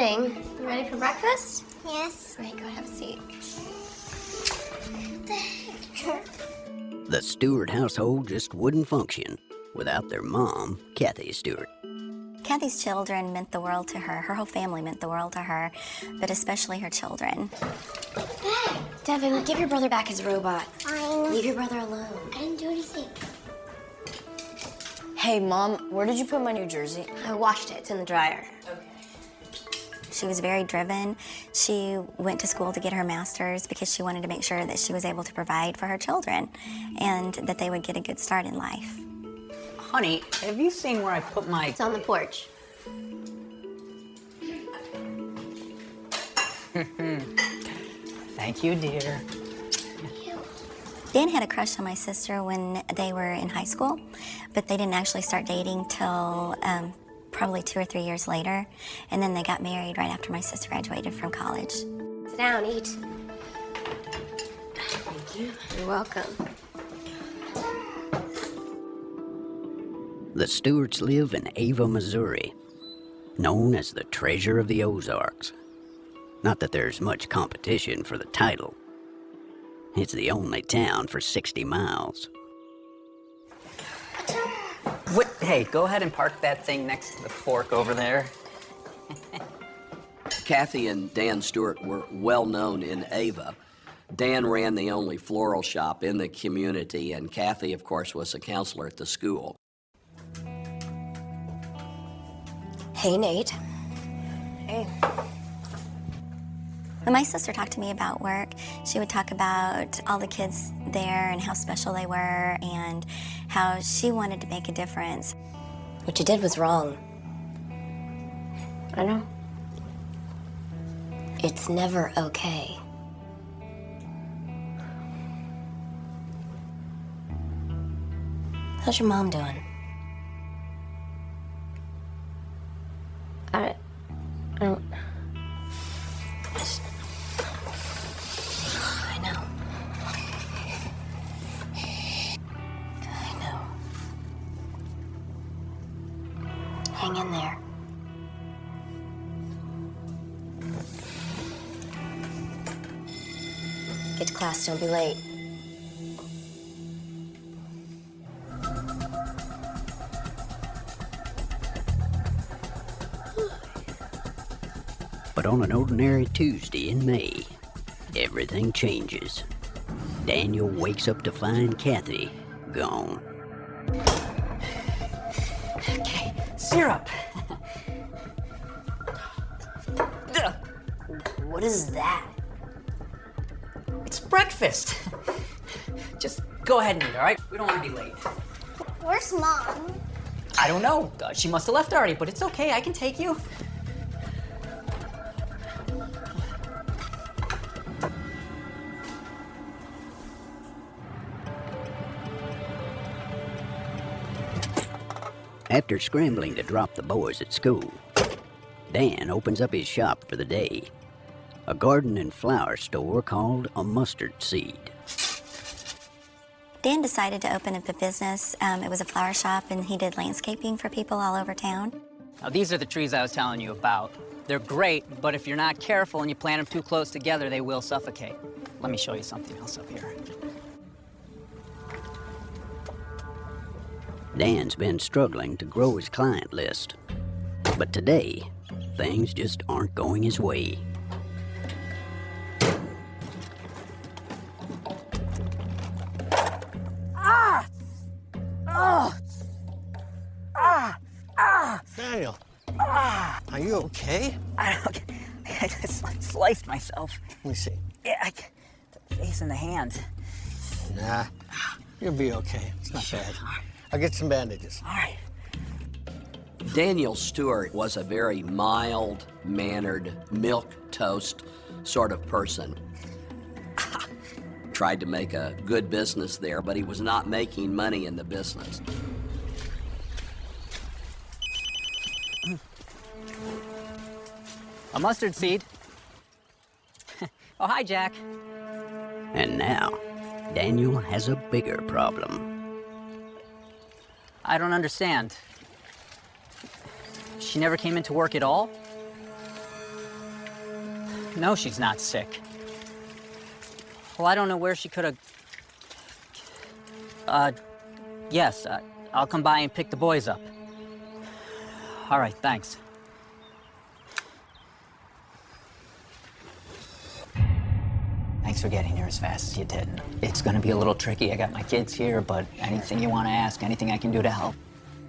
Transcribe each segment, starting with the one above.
morning. You ready for breakfast? Yes. Great, go ahead, have a seat. The heck? The Stewart household just wouldn't function without their mom, Kathy Stewart. Kathy's children meant the world to her. Her whole family meant the world to her, but especially her children. Devin, give your brother back his robot. Fine. Leave your brother alone. I didn't do anything. Hey, Mom, where did you put my new jersey? I washed it. It's in the dryer. She was very driven. She went to school to get her master's because she wanted to make sure that she was able to provide for her children and that they would get a good start in life. Honey, have you seen where I put my... It's on the porch. Thank you, dear. Dan had a crush on my sister when they were in high school, but they didn't actually start dating till probably 2 or 3 years later. And then they got married right after my sister graduated from college. Sit down, eat. Thank you. You're welcome. The Stewarts live in Ava, Missouri, known as the treasure of the Ozarks. Not that there's much competition for the title. It's the only town for 60 miles. What? Hey, go ahead and park that thing next to the fork over there. Kathy and Dan Stewart were well known in Ava. Dan ran the only floral shop in the community, and Kathy, of course, was a counselor at the school. Hey, Nate. Hey. When my sister talked to me about work, she would talk about all the kids there and how special they were and how she wanted to make a difference. What you did was wrong. I know. It's never okay. How's your mom doing? I don't... I know. I know. Hang in there. Get to class, don't be late. But on an ordinary Tuesday in May, everything changes. Daniel wakes up to find Kathy gone. Okay, syrup. What is that? It's breakfast. Just go ahead and eat, all right? We don't want to be late. Where's Mom? I don't know. She must have left already, but it's okay. I can take you. After scrambling to drop the boys at school, Dan opens up his shop for the day, a garden and flower store called A Mustard Seed. Dan decided to open up a business. It was a flower shop, and he did landscaping for people all over town. Now, these are the trees I was telling you about. They're great, but if you're not careful and you plant them too close together, they will suffocate. Let me show you something else up here. Dan's been struggling to grow his client list, but today, things just aren't going his way. Daniel, are you okay? I just sliced myself. Let me see. Yeah, the face and the hand. Nah, you'll be okay. It's not bad. I'll get some bandages. All right. Daniel Stewart was a very mild-mannered, milquetoast sort of person. Tried to make a good business there, but he was not making money in the business. A mustard seed. Oh, hi, Jack. And now, Daniel has a bigger problem. I don't understand. She never came into work at all? No, she's not sick. Well, I don't know where she could have... yes, I'll come by and pick the boys up. All right, thanks. Thanks for getting here as fast as you did. It's gonna be a little tricky. I got my kids here, but anything you want to ask, anything I can do to help.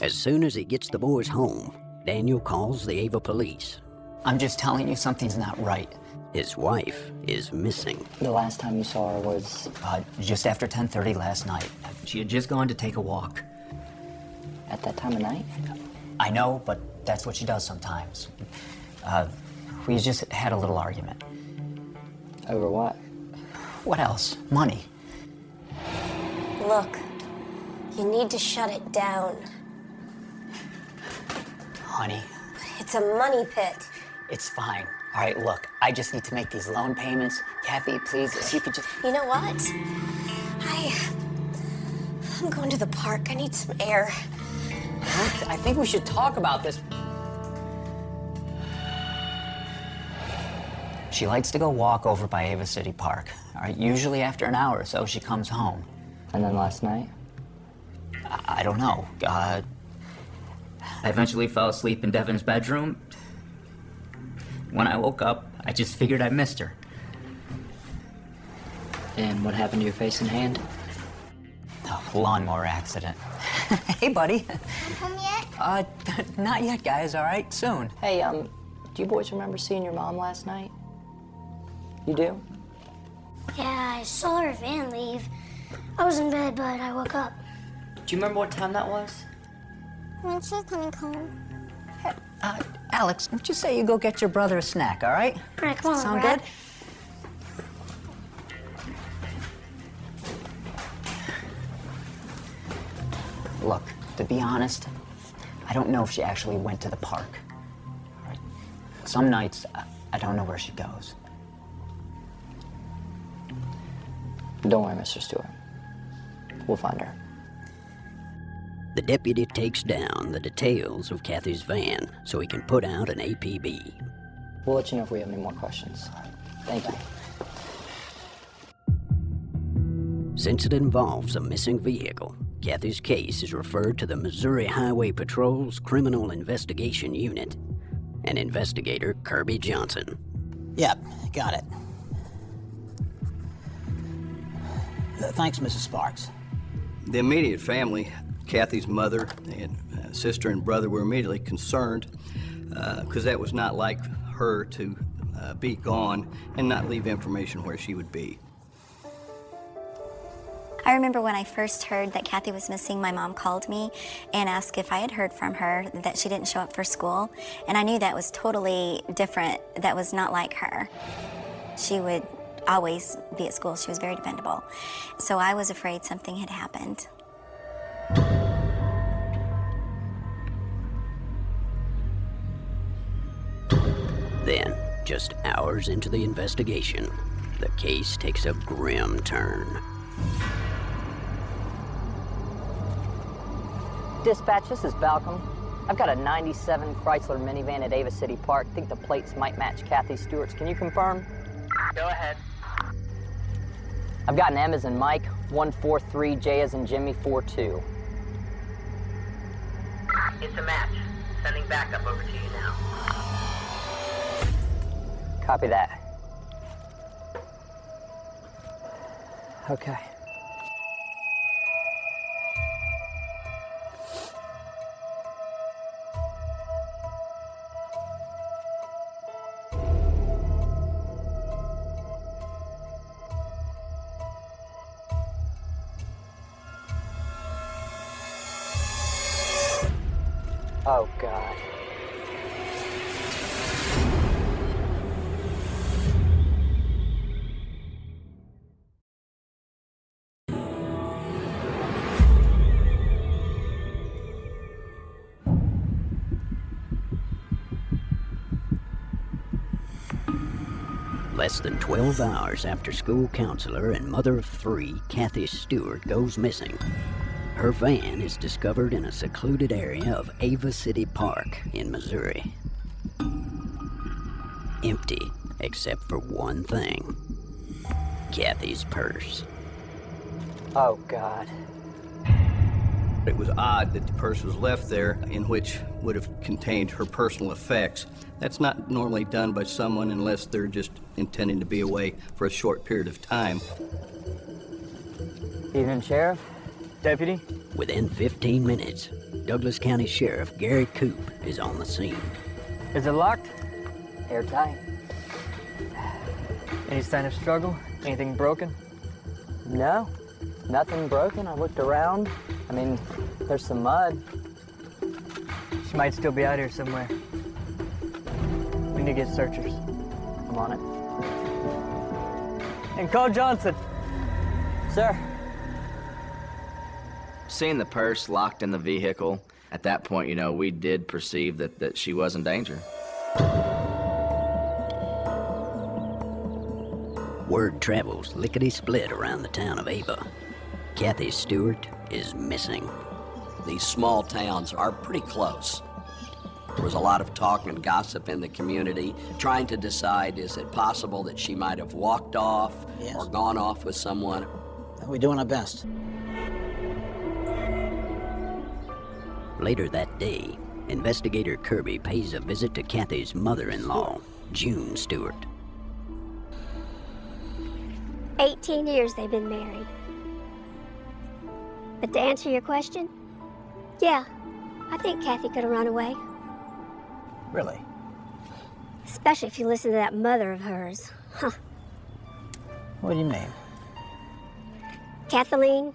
As soon as he gets the boys home, Daniel calls the Ava police. I'm just telling you something's not right. His wife is missing. The last time you saw her was... Just after 10:30 last night. She had just gone to take a walk. at that time of night? I know, but that's what she does sometimes. We just had a little argument. Over what? What else? Money. Look, you need to shut it down. Honey, It's a money pit. it's fine. All right, look, I just need to make these loan payments. Kathy, please, if you could just... You know what? I'm going to the park. I need some air. I think we should talk about this. She likes to go walk over by Ava City Park. All right, usually after an hour or so, she comes home. And then last night? I don't know. I eventually fell asleep in Devin's bedroom. When I woke up, I just figured I missed her. And what happened to your face and hand? Oh, lawnmower accident. Hey, buddy. Home yet? Not yet, guys, all right? Soon. Hey, do you boys remember seeing your mom last night? You do? Yeah, I saw her van leave. I was in bed, but I woke up. Do you remember what time that was? When she's coming home. Alex, would you say you go get your brother a snack, all right? All right, come on, Sound Brad. good? Look, to be honest, I don't know if she actually went to the park. All right? Some nights, I don't know where she goes. Don't worry, Mr. Stewart. We'll find her. The deputy takes down the details of Kathy's van so he can put out an APB. We'll let you know if we have any more questions. Thank you. Since it involves a missing vehicle, Kathy's case is referred to the Missouri Highway Patrol's Criminal Investigation Unit and investigator Kirby Johnson. Yep, got it. Thanks, Mrs. Sparks. The immediate family, Kathy's mother and sister and brother, were immediately concerned because that was not like her to be gone and not leave information where she would be. I remember when I first heard that Kathy was missing, my mom called me and asked if I had heard from her that she didn't show up for school. And I knew that was totally different. That was not like her. She would always be at school. She was very dependable. So I was afraid something had happened. Then, just hours into the investigation, the case takes a grim turn. Dispatch, this is Balcom. I've got a 97 Chrysler minivan at Ava City Park. Think the plates might match Kathy Stewart's. Can you confirm? Go ahead. I've got an M as in Mike, 143, J as in Jimmy, 42. It's a match. Sending backup over to you now. Copy that. Okay. Oh, God. Less than 12 hours after school counselor and mother of three, Kathy Stewart, goes missing, her van is discovered in a secluded area of Ava City Park in Missouri. Empty, except for one thing. Kathy's purse. Oh, God. It was odd that the purse was left there, in which would have contained her personal effects. That's not normally done by someone unless they're just intending to be away for a short period of time. Evening, Sheriff. Deputy. Within 15 minutes, Douglas County Sheriff Gary Coop is on the scene. Is it locked? Airtight. Any sign of struggle? Anything broken? No, nothing broken. I looked around. I mean, there's some mud. She might still be out here somewhere. We need to get searchers. I'm on it. And call Johnson. Sir. Seeing the purse locked in the vehicle, at that point, we did perceive that she was in danger. Word travels lickety-split around the town of Ava. Kathy Stewart is missing. These small towns are pretty close. There was a lot of talk and gossip in the community, trying to decide, is it possible that she might have walked off or gone off with someone? We're doing our best. Later that day, investigator Kirby pays a visit to Kathy's mother-in-law, June Stewart. 18 years they've been married. But to answer your question, yeah, I think Kathy could have run away. Really? Especially if you listen to that mother of hers. Huh. What do you mean? Kathleen,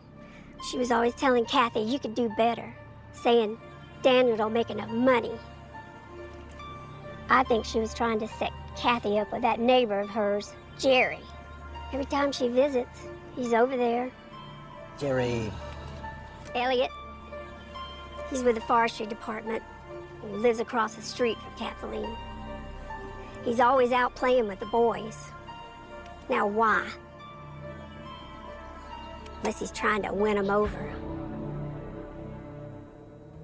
she was always telling Kathy you could do better, saying Daniel don't make enough money. I think she was trying to set Kathy up with that neighbor of hers, Jerry. Every time she visits, he's over there. Jerry... Elliot. He's with the forestry department. He lives across the street from Kathleen. He's always out playing with the boys. Now why? Unless he's trying to win them over.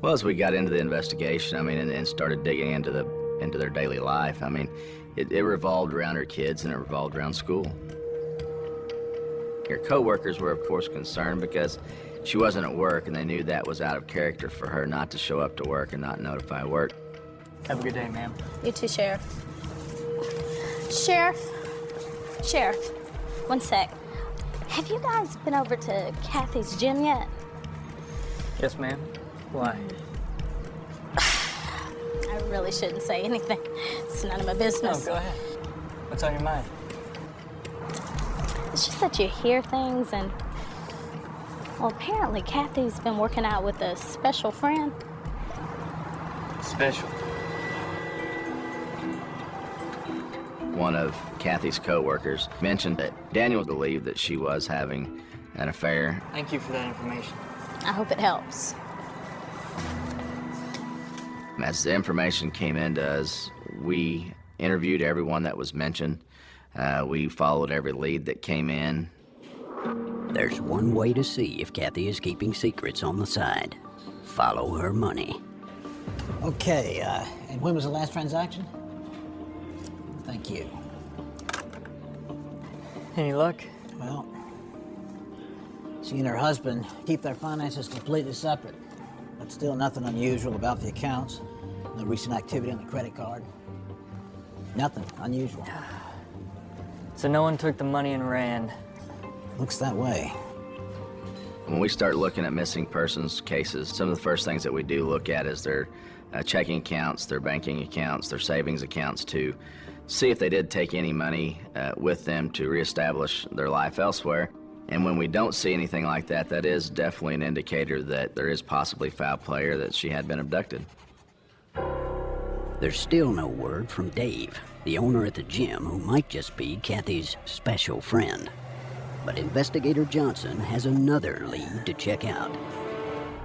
Well, as we got into the investigation, and started digging into their daily life, it revolved around her kids and it revolved around school. Her co-workers were, of course, concerned because she wasn't at work and they knew that was out of character for her not to show up to work and not notify work. Have a good day, ma'am. You too, Sheriff. Sheriff, one sec. Have you guys been over to Kathy's gym yet? Yes, ma'am. Why? I really shouldn't say anything. It's none of my business. No, go ahead. What's on your mind? It's just that you hear things and... Well, apparently Kathy's been working out with a special friend. Special? One of Kathy's co-workers mentioned that Daniel believed that she was having an affair. Thank you for that information. I hope it helps. As the information came into us, we interviewed everyone that was mentioned. We followed every lead that came in. There's one way to see if Kathy is keeping secrets on the side. Follow her money. Okay, and when was the last transaction? Thank you. Any luck? Well, she and her husband keep their finances completely separate, but still nothing unusual about the accounts. No recent activity on the credit card. Nothing unusual. So no one took the money and ran? Looks that way. When we start looking at missing persons cases, some of the first things that we do look at is their checking accounts, their banking accounts, their savings accounts to see if they did take any money with them to reestablish their life elsewhere. And when we don't see anything like that, that is definitely an indicator that there is possibly foul play or that she had been abducted. There's still no word from Dave, the owner at the gym, who might just be Kathy's special friend. But Investigator Johnson has another lead to check out.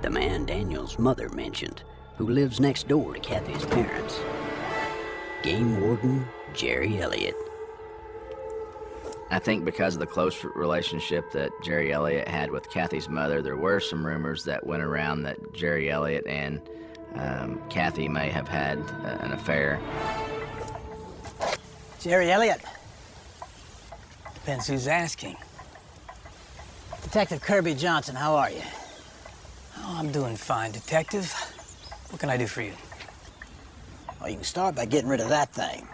The man Daniel's mother mentioned, who lives next door to Kathy's parents. Game Warden Jerry Elliott. I think because of the close relationship that Jerry Elliott had with Kathy's mother, there were some rumors that went around that Jerry Elliott and Kathy may have had an affair. Jerry Elliott. Depends who's asking. Detective Kirby Johnson, how are you? Oh, I'm doing fine, Detective. What can I do for you? Well, you can start by getting rid of that thing.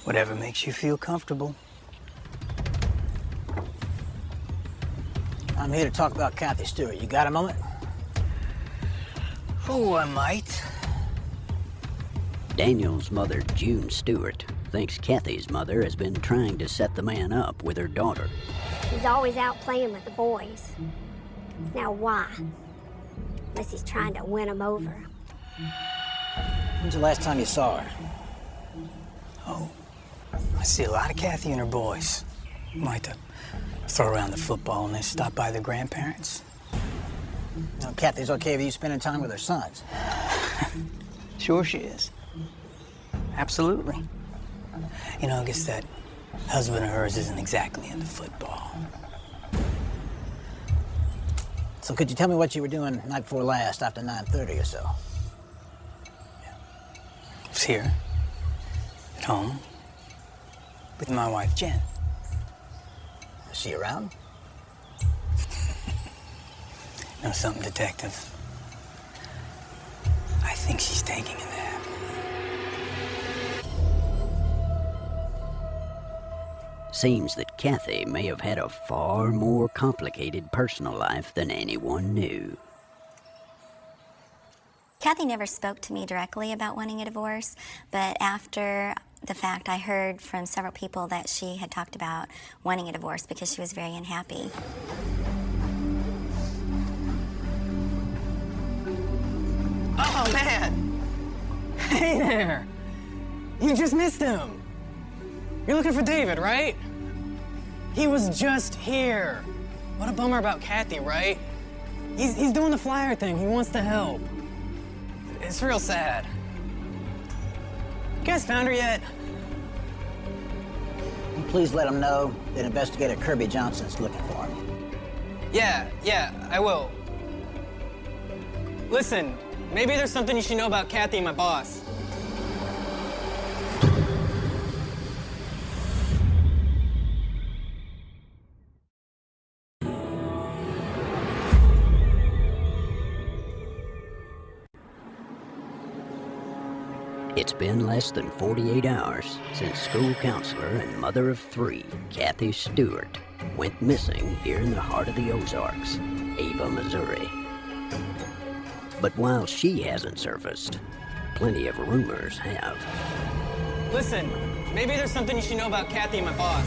Whatever makes you feel comfortable. I'm here to talk about Kathy Stewart. You got a moment? Oh, I might. Daniel's mother, June Stewart, thinks Kathy's mother has been trying to set the man up with her daughter. He's always out playing with the boys. Now why? Unless he's trying to win them over. When's the last time you saw her? Oh, I see a lot of Kathy and her boys. Might throw around the football and they stop by their grandparents. No, Kathy's okay with you spending time with her sons? Sure she is. Absolutely. You know, I guess that husband of hers isn't exactly into football. So could you tell me what you were doing night before last, after 9:30 or so? I was here, at home, with my wife, Jen. Is she around? Know something, Detective? I think she's taking a nap. Seems that Kathy may have had a far more complicated personal life than anyone knew. Kathy never spoke to me directly about wanting a divorce, but after the fact, I heard from several people that she had talked about wanting a divorce because she was very unhappy. Oh, man! Hey there! You just missed him! You're looking for David, right? He was just here. What a bummer about Kathy, right? He's doing the flyer thing. He wants to help. It's real sad. You guys found her yet? Please let him know that investigator Kirby Johnson's looking for him. Yeah, I will. Listen, maybe there's something you should know about Kathy and my boss. It's been less than 48 hours since school counselor and mother of 3, Kathy Stewart, went missing here in the heart of the Ozarks, Ava, Missouri. But while she hasn't surfaced, plenty of rumors have. Listen, maybe there's something you should know about Kathy and my boss.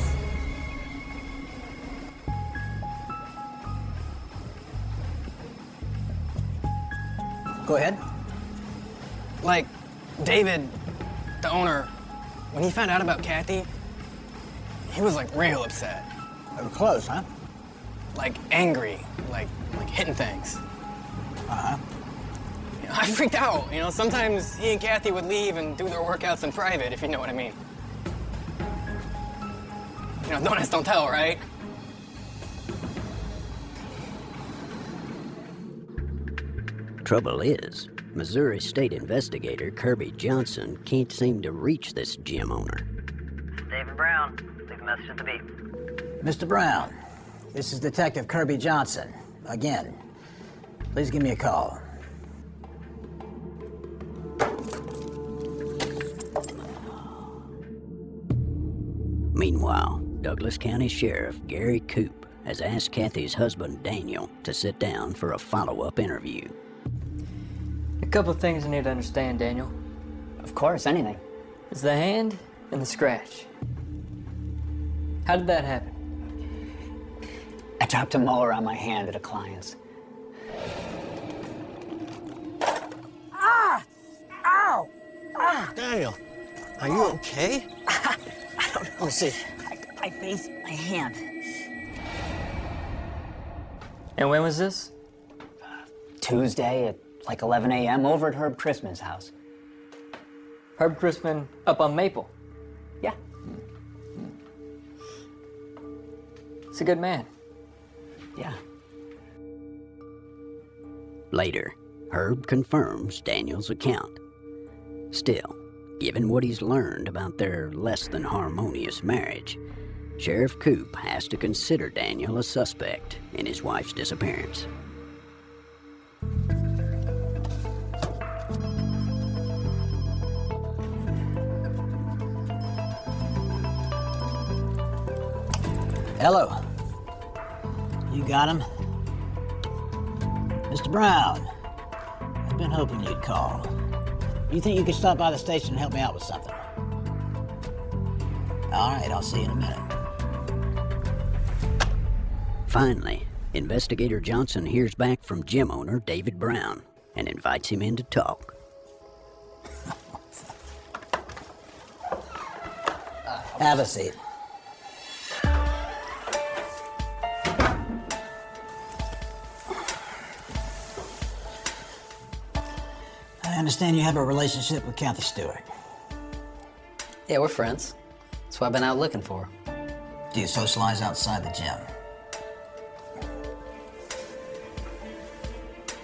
Go ahead. Like, David, the owner, when he found out about Kathy, he was like real upset. They were close, huh? Like angry, like hitting things. Uh-huh. You know, I freaked out, you know, sometimes he and Kathy would leave and do their workouts in private, if you know what I mean. You know, don't ask, don't tell, right? Trouble is, Missouri State Investigator Kirby Johnson can't seem to reach this gym owner. David Brown, leave a message at the beep. Mr. Brown, this is Detective Kirby Johnson. Again, please give me a call. Meanwhile, Douglas County Sheriff Gary Coop has asked Kathy's husband Daniel to sit down for a follow-up interview. A couple of things I need to understand, Daniel. Of course, anything. It's the hand and the scratch. How did that happen? I dropped a mower on my hand at a client's. Ah! Ow! Ah! Daniel, are you okay? I don't know. Let's see. I faced my hand. And when was this? Tuesday at like 11 a.m. over at Herb Chrisman's house. Herb Chrisman up on Maple? Yeah. He's a good man. Yeah. Later, Herb confirms Daniel's account. Still, Given what he's learned about their less than harmonious marriage, Sheriff Coop has to consider Daniel a suspect in his wife's disappearance. Hello. You got him? Mr. Brown, I've been hoping you'd call. You think you could stop by the station and help me out with something? All right, I'll see you in a minute. Finally, Investigator Johnson hears back from gym owner David Brown and invites him in to talk. Have a seat. I understand you have a relationship with Kathy Stewart. Yeah, we're friends. That's what I've been out looking for. Do you socialize outside the gym?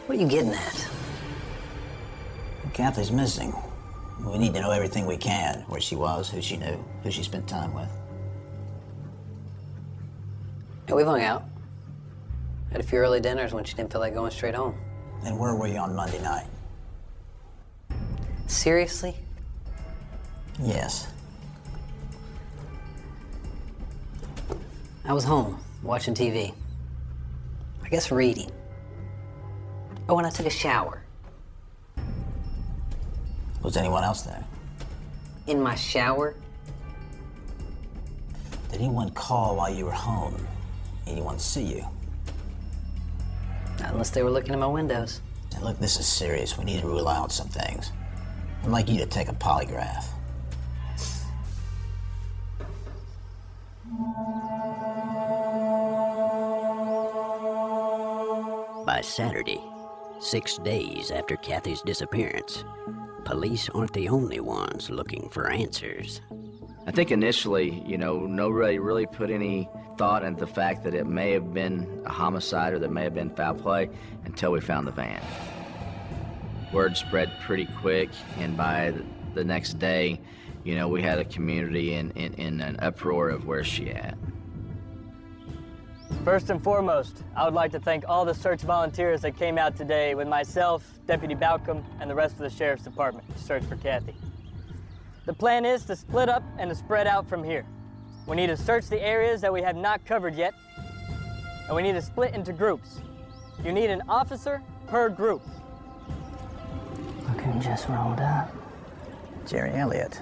What are you getting at? Kathy's missing. We need to know everything we can. Where she was, who she knew, who she spent time with. Yeah, we've hung out. Had a few early dinners when she didn't feel like going straight home. And where were you on Monday night? Seriously? Yes. I was home, watching TV. I guess reading. Oh, and I took a shower. Was anyone else there? In my shower? Did anyone call while you were home? Anyone see you? Not unless they were looking at my windows. And look, this is serious. We need to rule out some things. I'd like you to take a polygraph. By Saturday, 6 days after Kathy's disappearance, police aren't the only ones looking for answers. I think initially, nobody really put any thought into the fact that it may have been a homicide or that may have been foul play until we found the van. Word spread pretty quick, and by the next day, we had a community in an uproar of where's she at. First and foremost, I would like to thank all the search volunteers that came out today with myself, Deputy Bowcom, and the rest of the Sheriff's Department to search for Kathy. The plan is to split up and to spread out from here. We need to search the areas that we have not covered yet, and we need to split into groups. You need an officer per group. Looking just rolled up. Jerry Elliott.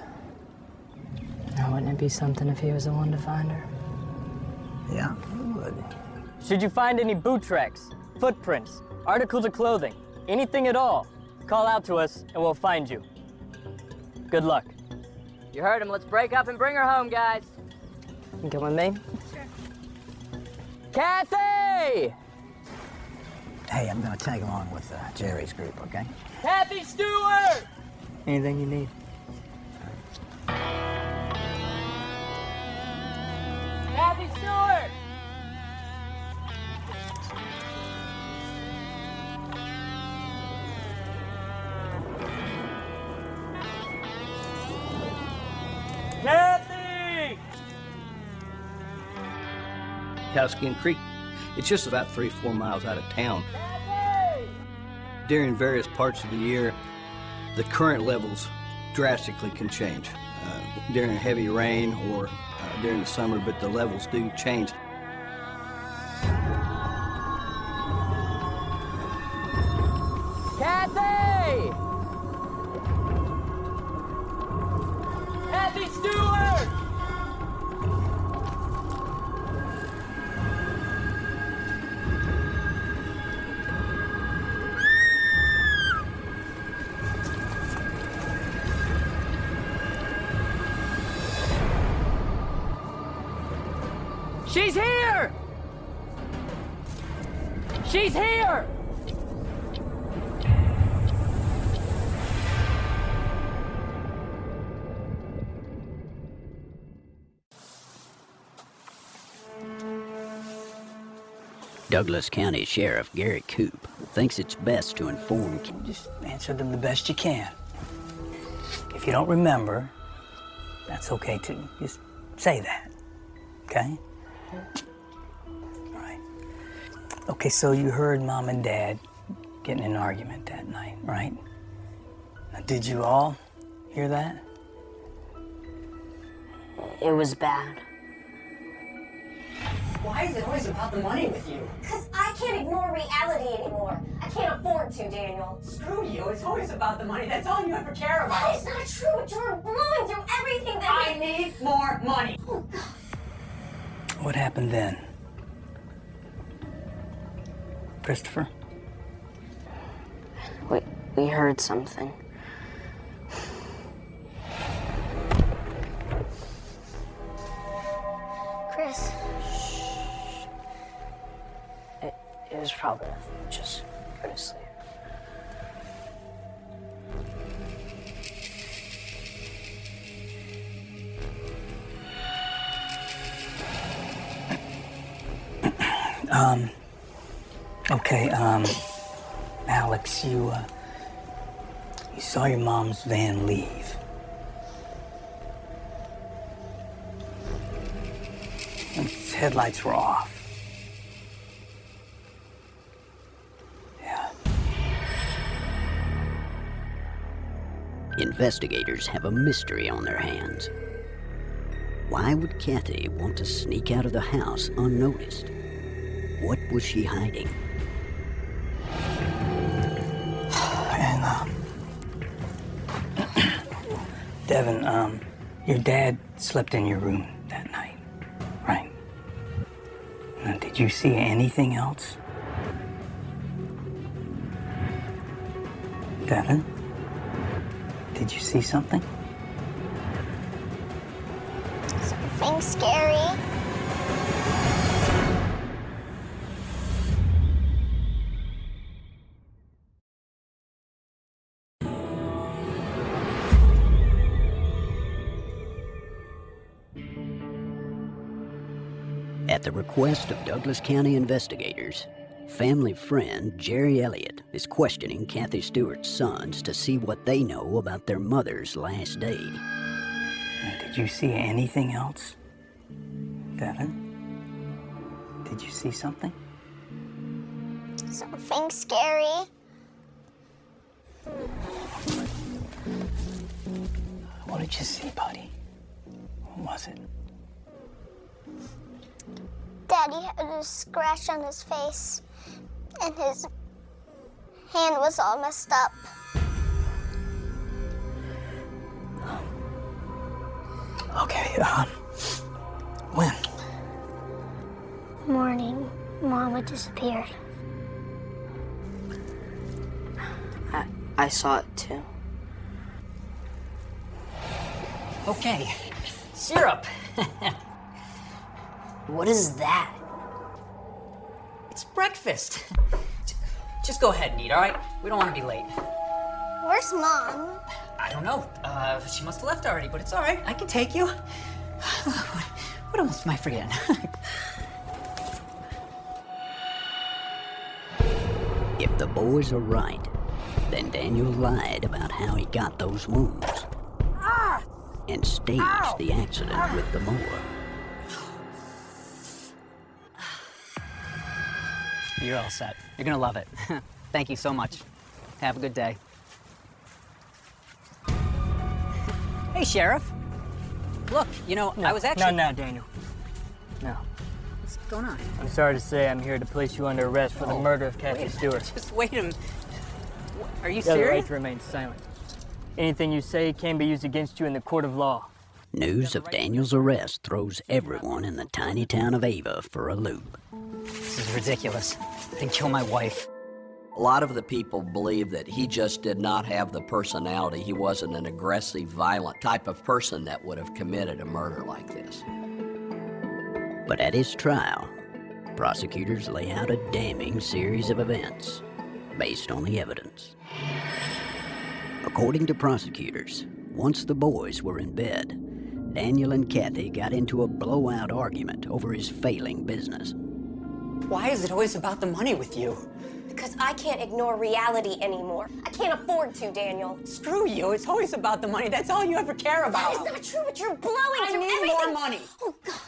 Now, wouldn't it be something if he was the one to find her? Yeah, it would. Should you find any boot tracks, footprints, articles of clothing, anything at all, call out to us and we'll find you. Good luck. You heard him. Let's break up and bring her home, guys. You come with me? Sure. Kathy! Hey, I'm gonna tag along with Jerry's group, okay? Kathy Stewart! Anything you need. Kathy Stewart! Kathy! Cowskin Creek. It's just about 3 or 4 miles out of town. During various parts of the year, the current levels drastically can change. During heavy rain or during the summer, but the levels do change. Kathy! Kathy Stewart! She's here! She's here! Douglas County Sheriff Gary Coop thinks it's best to inform. Just answer them the best you can. If If you don't remember, that's okay too. Just say that, okay? All right. Okay, so you heard Mom and Dad getting in an argument that night, right? Now, did you all hear that? It was bad. Why is it always about the money with you? Because I can't ignore reality anymore. I can't afford to, Daniel. Screw you. It's always about the money. That's all you ever care about. That is not true. You're blowing through everything that I need more money. Oh, God. What happened then? Christopher? We heard something. Chris. It was probably just go to sleep. Okay, Alex, you saw your mom's van leave. And its headlights were off. Yeah. Investigators have a mystery on their hands. Why would Kathy want to sneak out of the house unnoticed? What was she hiding? And, Devin, your dad slept in your room that night, right? Now, did you see anything else? Devin? Did you see something? Something scary. At the request of Douglas County investigators, family friend Jerry Elliott is questioning Kathy Stewart's sons to see what they know about their mother's last day. Did you see anything else? Devin? Did you see something? Something scary. What did you see, buddy? What was it? Daddy had a scratch on his face, and his hand was all messed up. Okay, when? Morning, Mama disappeared. I saw it too. Okay. Syrup. What is that? It's breakfast. Just go ahead and eat, all right? We don't want to be late. Where's Mom? I don't know. She must have left already, but it's all right. I can take you. What else am I forgetting? If the boys are right, then Daniel lied about how he got those wounds and staged the accident with the mower. You're all set. You're gonna love it. Thank you so much. Have a good day. Hey, Sheriff. Look, you know, I was actually... No, Daniel. No. What's going on? I'm sorry to say I'm here to place you under arrest for the murder of Kathy Stewart. Just wait a minute. Are you You have the right serious? to remain silent. Anything you say can be used against you in the court of law. News of Daniel's arrest throws everyone in the tiny town of Ava for a loop. This is ridiculous. Then kill my wife. A lot of the people believe that he just did not have the personality. He wasn't an aggressive, violent type of person that would have committed a murder like this. But at his trial, prosecutors lay out a damning series of events based on the evidence. According to prosecutors, once the boys were in bed, Daniel and Kathy got into a blowout argument over his failing business. Why is it always about the money with you? Because I can't ignore reality anymore. I can't afford to, Daniel. Screw you. It's always about the money. That's all you ever care about. That is not true, but you're blowing I through need everything. more money. Oh, God.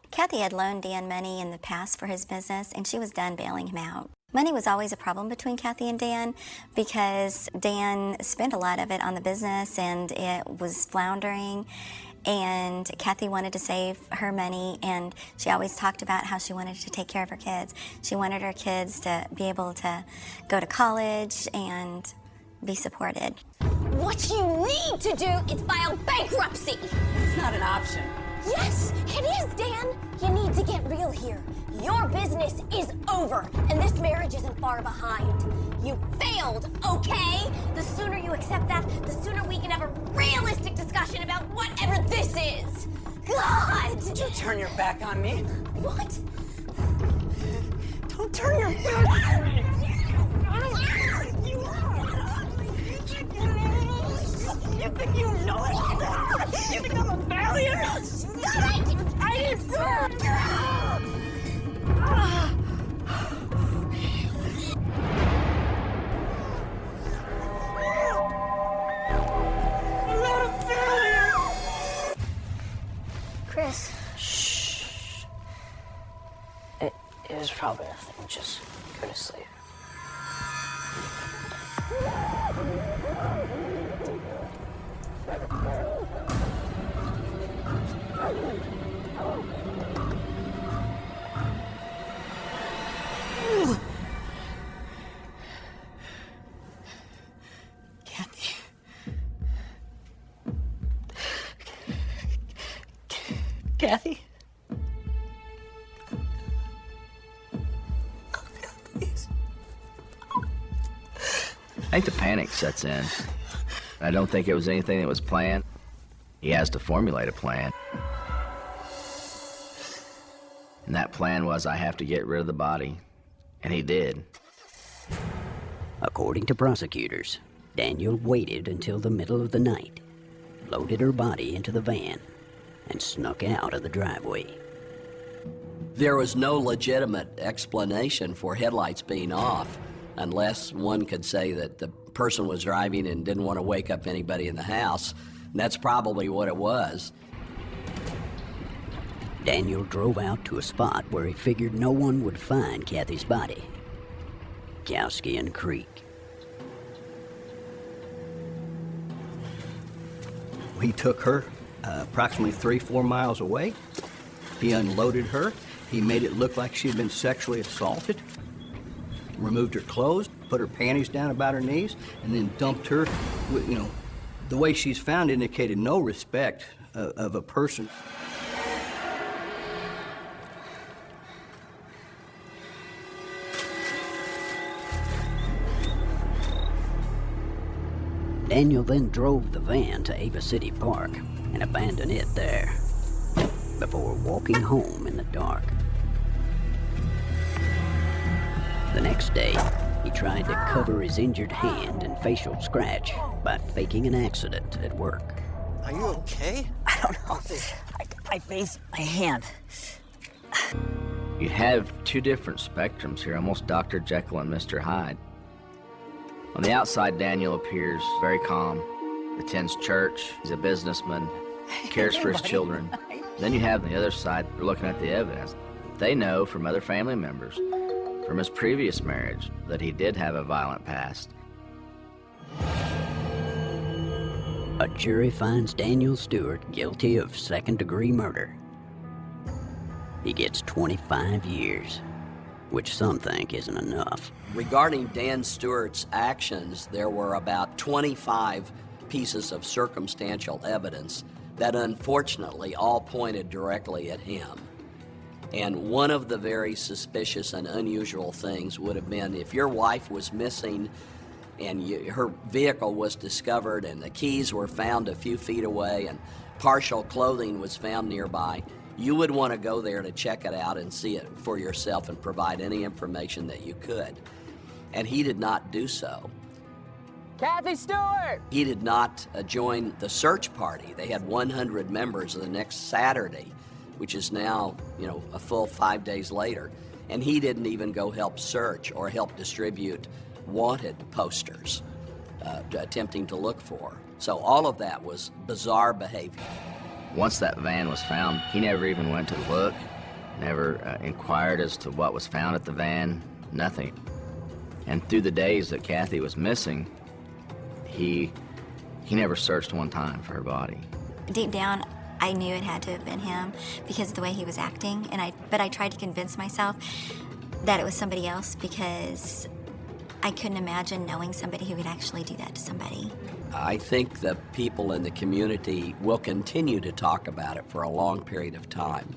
Kathy had loaned Dan money in the past for his business, and she was done bailing him out. Money was always a problem between Kathy and Dan because Dan spent a lot of it on the business and it was floundering. And Kathy wanted to save her money, and she always talked about how she wanted to take care of her kids. She wanted her kids to be able to go to college and be supported. What you need to do is file bankruptcy. It's not an option. Yes, it is, Dan. You need to get real here. Your business is over, and this marriage isn't far behind. You failed, okay? The sooner you accept that, the sooner we can have a realistic discussion about whatever this is. God! Did you turn your back on me? What? Don't turn your back on me. You think you know it? You think I'm a failure? Stop it! I deserve I'm not a failure! Chris. Shh. It was probably nothing. Just go to sleep. Kathy. Kathy? Please. I think the panic sets in. I don't think it was anything that was planned. He has to formulate a plan. And that plan was, I have to get rid of the body. And he did. According to prosecutors, Daniel waited until the middle of the night, loaded her body into the van, and snuck out of the driveway. There was no legitimate explanation for headlights being off, unless one could say that the person was driving and didn't want to wake up anybody in the house. And that's probably what it was. Daniel drove out to a spot where he figured no one would find Kathy's body. Cowskin Creek. He took her approximately 3-4 miles away. He unloaded her. He made it look like she had been sexually assaulted. Removed her clothes, put her panties down about her knees, and then dumped her. The way she's found indicated no respect of a person. Daniel then drove the van to Ava City Park and abandoned it there before walking home in the dark. The next day, he tried to cover his injured hand and facial scratch by faking an accident at work. Are you okay? I don't know. I faced my hand. You have two different spectrums here, almost Dr. Jekyll and Mr. Hyde. On the outside, Daniel appears very calm, attends church, he's a businessman, cares for his children. Then you have on the other side, they're looking at the evidence. They know from other family members, from his previous marriage, that he did have a violent past. A jury finds Daniel Stewart guilty of second-degree murder. He gets 25 years, which some think isn't enough. Regarding Dan Stewart's actions, there were about 25 pieces of circumstantial evidence that unfortunately all pointed directly at him. And one of the very suspicious and unusual things would have been if your wife was missing and her vehicle was discovered and the keys were found a few feet away and partial clothing was found nearby, you would want to go there to check it out and see it for yourself and provide any information that you could. And he did not do so. Kathy Stewart! He did not join the search party. They had 100 members the next Saturday, which is now, a full 5 days later. and he didn't even go help search or help distribute wanted posters, attempting to look for. So all of that was bizarre behavior. Once that van was found, he never even went to look, never inquired as to what was found at the van, nothing. And through the days that Kathy was missing, he never searched one time for her body. Deep down, I knew it had to have been him because of the way he was acting, but I tried to convince myself that it was somebody else because I couldn't imagine knowing somebody who would actually do that to somebody. I think the people in the community will continue to talk about it for a long period of time.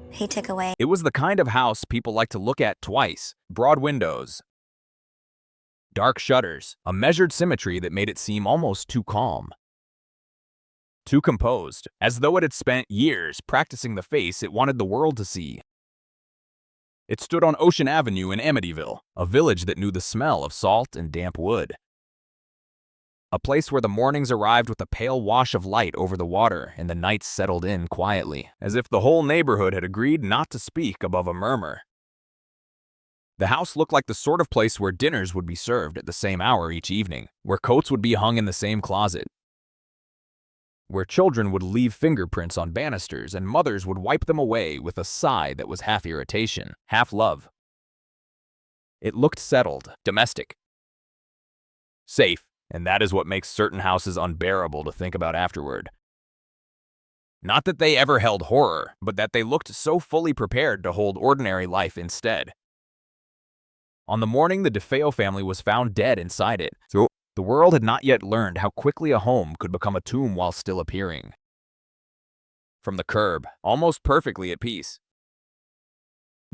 He took away. It was the kind of house people like to look at twice. Broad windows, dark shutters, a measured symmetry that made it seem almost too calm. Too composed, as though it had spent years practicing the face it wanted the world to see. It stood on Ocean Avenue in Amityville, a village that knew the smell of salt and damp wood. A place where the mornings arrived with a pale wash of light over the water and the nights settled in quietly, as if the whole neighborhood had agreed not to speak above a murmur. The house looked like the sort of place where dinners would be served at the same hour each evening, where coats would be hung in the same closet, where children would leave fingerprints on banisters and mothers would wipe them away with a sigh that was half irritation, half love. It looked settled, domestic, safe, and that is what makes certain houses unbearable to think about afterward. Not that they ever held horror, but that they looked so fully prepared to hold ordinary life instead. On the morning the DeFeo family was found dead inside it, the world had not yet learned how quickly a home could become a tomb while still appearing. From the curb, almost perfectly at peace.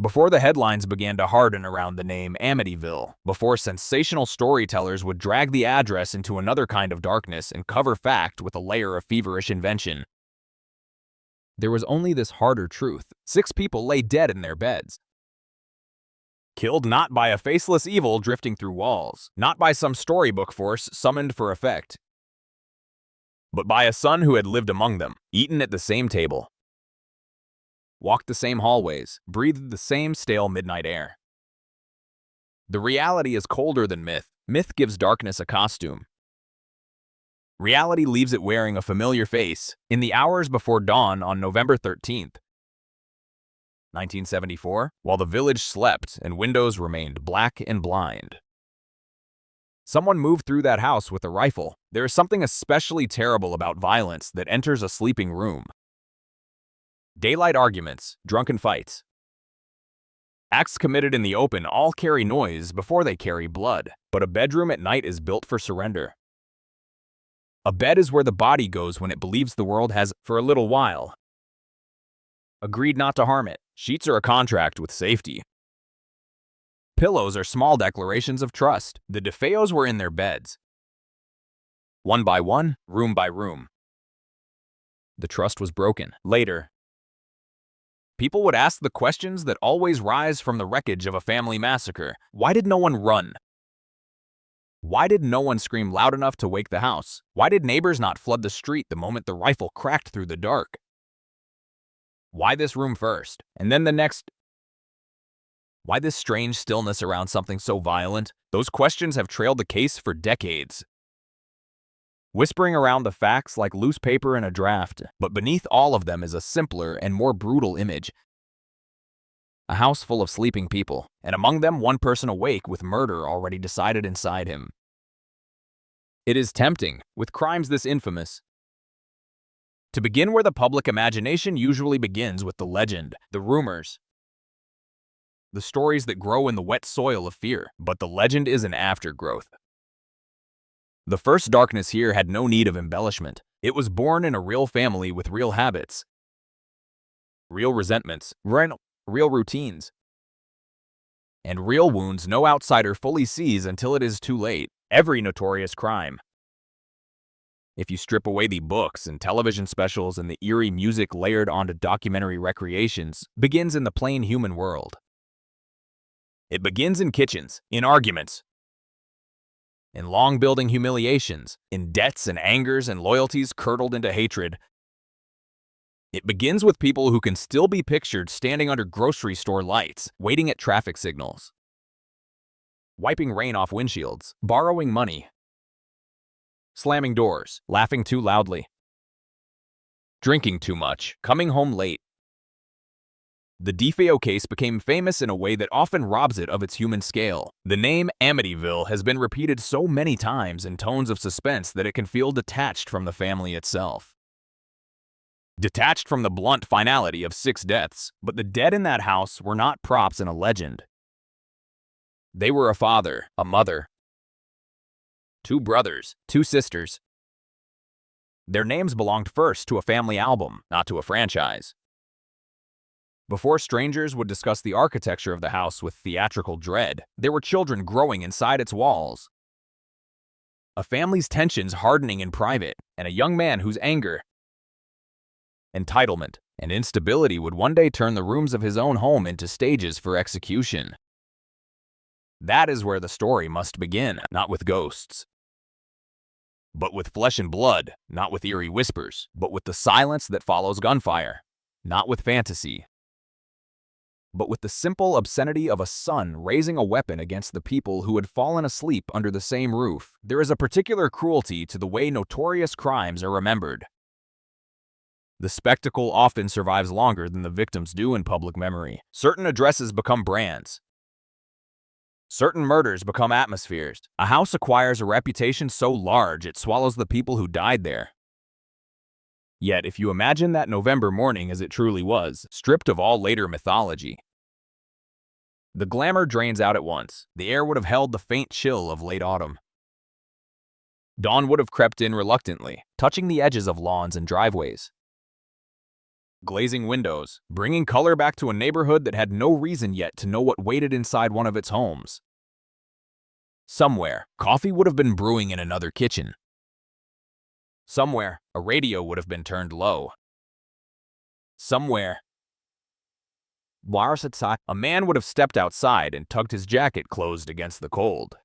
Before the headlines began to harden around the name Amityville, before sensational storytellers would drag the address into another kind of darkness and cover fact with a layer of feverish invention, there was only this harder truth. 6 people lay dead in their beds. Killed not by a faceless evil drifting through walls, not by some storybook force summoned for effect, but by a son who had lived among them, eaten at the same table, walked the same hallways, breathed the same stale midnight air. The reality is colder than myth. Myth gives darkness a costume. Reality leaves it wearing a familiar face. In the hours before dawn on November 13th, 1974, while the village slept and windows remained black and blind, someone moved through that house with a rifle. There is something especially terrible about violence that enters a sleeping room. Daylight arguments, drunken fights. Acts committed in the open all carry noise before they carry blood, but a bedroom at night is built for surrender. A bed is where the body goes when it believes the world has, for a little while, agreed not to harm it. Sheets are a contract with safety. Pillows are small declarations of trust. The DeFeos were in their beds, one by one, room by room. The trust was broken. Later, people would ask the questions that always rise from the wreckage of a family massacre. Why did no one run? Why did no one scream loud enough to wake the house? Why did neighbors not flood the street the moment the rifle cracked through the dark? Why this room first, and then the next? Why this strange stillness around something so violent? Those questions have trailed the case for decades, whispering around the facts like loose paper in a draft, but beneath all of them is a simpler and more brutal image. A house full of sleeping people, and among them one person awake with murder already decided inside him. It is tempting, with crimes this infamous, to begin where the public imagination usually begins, with the legend, the rumors, the stories that grow in the wet soil of fear. But the legend is an aftergrowth. The first darkness here had no need of embellishment. It was born in a real family with real habits, real resentments, real routines, and real wounds no outsider fully sees until it is too late. Every notorious crime, if you strip away the books and television specials and the eerie music layered onto documentary recreations, begins in the plain human world. It begins in kitchens, in arguments, in long-building humiliations, in debts and angers and loyalties curdled into hatred. It begins with people who can still be pictured standing under grocery store lights, waiting at traffic signals, wiping rain off windshields, borrowing money, slamming doors, laughing too loudly, drinking too much, coming home late. The DeFeo case became famous in a way that often robs it of its human scale. The name Amityville has been repeated so many times in tones of suspense that it can feel detached from the family itself. Detached from the blunt finality of 6 deaths, but the dead in that house were not props in a legend. They were a father, a mother, 2 brothers, 2 sisters. Their names belonged first to a family album, not to a franchise. Before strangers would discuss the architecture of the house with theatrical dread, there were children growing inside its walls. A family's tensions hardening in private, and a young man whose anger, entitlement, and instability would one day turn the rooms of his own home into stages for execution. That is where the story must begin, not with ghosts, but with flesh and blood, not with eerie whispers, but with the silence that follows gunfire, not with fantasy, but with the simple obscenity of a son raising a weapon against the people who had fallen asleep under the same roof. There is a particular cruelty to the way notorious crimes are remembered. The spectacle often survives longer than the victims do in public memory. Certain addresses become brands. Certain murders become atmospheres. A house acquires a reputation so large it swallows the people who died there. Yet, if you imagine that November morning as it truly was, stripped of all later mythology, the glamour drains out at once. The air would have held the faint chill of late autumn. Dawn would have crept in reluctantly, touching the edges of lawns and driveways. Glazing windows, bringing color back to a neighborhood that had no reason yet to know what waited inside one of its homes. Somewhere, coffee would have been brewing in another kitchen. Somewhere, a radio would have been turned low. Somewhere, a man would have stepped outside and tugged his jacket closed against the cold.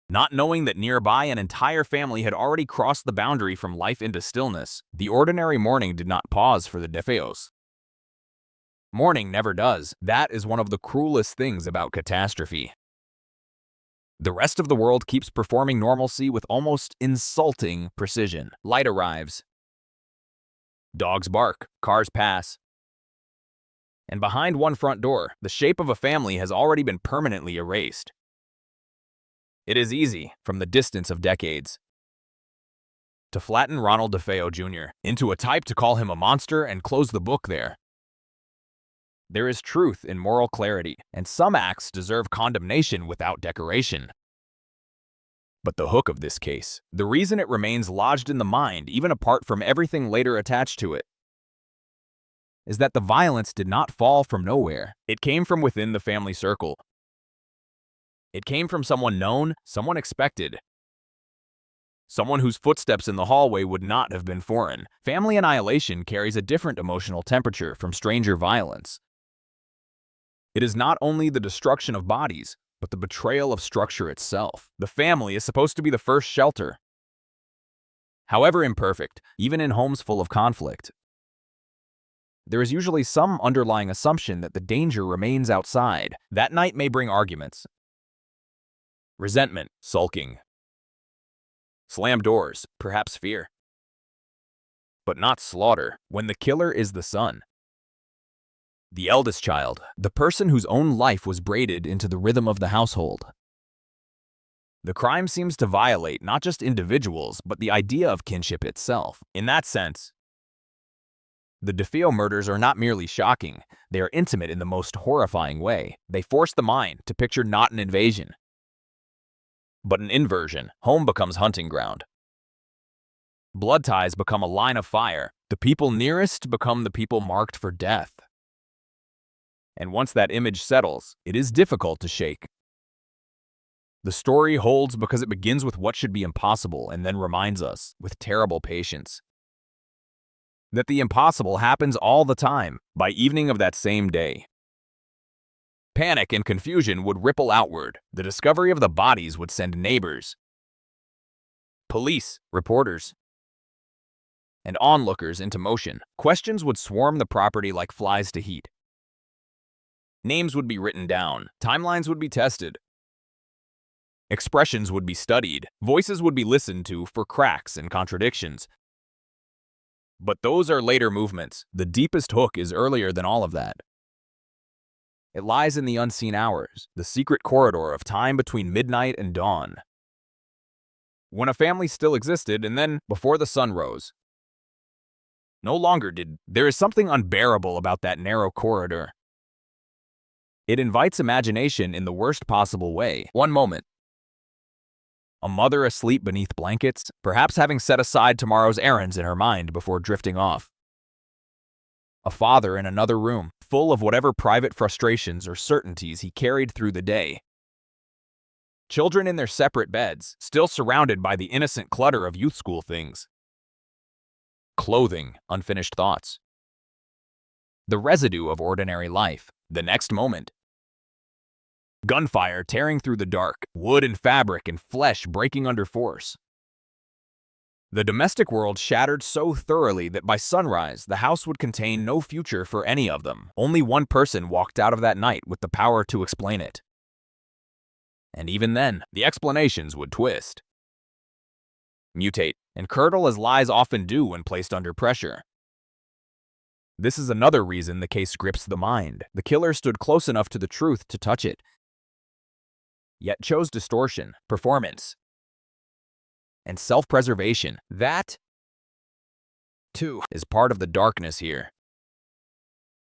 Not knowing that nearby an entire family had already crossed the boundary from life into stillness, the ordinary morning did not pause for the DeFeos. Morning never does. That is one of the cruelest things about catastrophe. The rest of the world keeps performing normalcy with almost insulting precision. Light arrives. Dogs bark, cars pass. And behind one front door, the shape of a family has already been permanently erased. It is easy, from the distance of decades, to flatten Ronald DeFeo Jr. into a type to call him a monster and close the book there. There is truth in moral clarity, and some acts deserve condemnation without decoration. But the hook of this case, the reason it remains lodged in the mind even apart from everything later attached to it, is that the violence did not fall from nowhere. It came from within the family circle. It came from someone known, someone expected, someone whose footsteps in the hallway would not have been foreign. Family annihilation carries a different emotional temperature from stranger violence. It is not only the destruction of bodies, but the betrayal of structure itself. The family is supposed to be the first shelter. However imperfect, even in homes full of conflict, there is usually some underlying assumption that the danger remains outside. That night may bring arguments, resentment, sulking, slammed doors, perhaps fear, but not slaughter when the killer is the son. The eldest child, the person whose own life was braided into the rhythm of the household. The crime seems to violate not just individuals, but the idea of kinship itself. In that sense, the DeFeo murders are not merely shocking, they are intimate in the most horrifying way. They force the mind to picture not an invasion, but an inversion. Home becomes hunting ground. Blood ties become a line of fire. The people nearest become the people marked for death. And once that image settles, it is difficult to shake. The story holds because it begins with what should be impossible and then reminds us, with terrible patience, that the impossible happens all the time. By evening of that same day, panic and confusion would ripple outward. The discovery of the bodies would send neighbors, police, reporters, and onlookers into motion. Questions would swarm the property like flies to heat. Names would be written down, timelines would be tested, expressions would be studied, voices would be listened to for cracks and contradictions. But those are later movements. The deepest hook is earlier than all of that. It lies in the unseen hours, the secret corridor of time between midnight and dawn. When a family still existed, and then before the sun rose. No longer did. There is something unbearable about that narrow corridor. It invites imagination in the worst possible way. One moment, a mother asleep beneath blankets, perhaps having set aside tomorrow's errands in her mind before drifting off. A father in another room, full of whatever private frustrations or certainties he carried through the day. Children in their separate beds, still surrounded by the innocent clutter of youth school things. Clothing, unfinished thoughts. The residue of ordinary life. The next moment, gunfire tearing through the dark, wood and fabric and flesh breaking under force. The domestic world shattered so thoroughly that by sunrise, the house would contain no future for any of them. Only one person walked out of that night with the power to explain it. And even then, the explanations would twist, mutate, and curdle as lies often do when placed under pressure. This is another reason the case grips the mind. The killer stood close enough to the truth to touch it, yet chose distortion, performance, and self-preservation. That, too, is part of the darkness here.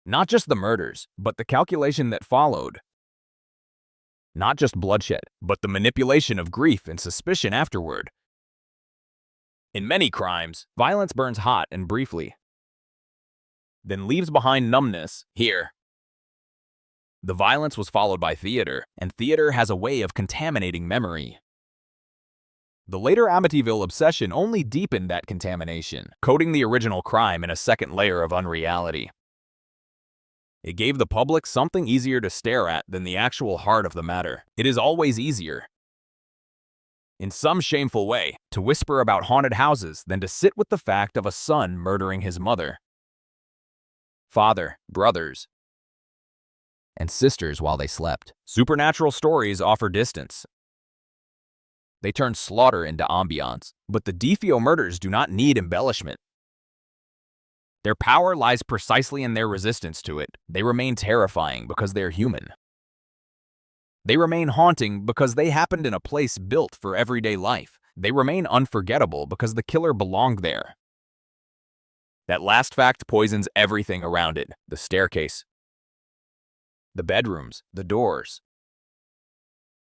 Not just the murders, but the calculation that followed. Not just bloodshed, but the manipulation of grief and suspicion afterward. In many crimes, violence burns hot and briefly, then leaves behind numbness. Here, the violence was followed by theater, and theater has a way of contaminating memory. The later Amityville obsession only deepened that contamination, coating the original crime in a second layer of unreality. It gave the public something easier to stare at than the actual heart of the matter. It is always easier, in some shameful way, to whisper about haunted houses than to sit with the fact of a son murdering his mother, father, brothers, and sisters while they slept. Supernatural stories offer distance. They turn slaughter into ambiance, but the DeFeo murders do not need embellishment. Their power lies precisely in their resistance to it. They remain terrifying because they're human. They remain haunting because they happened in a place built for everyday life. They remain unforgettable because the killer belonged there. That last fact poisons everything around it. The staircase, the bedrooms, the doors,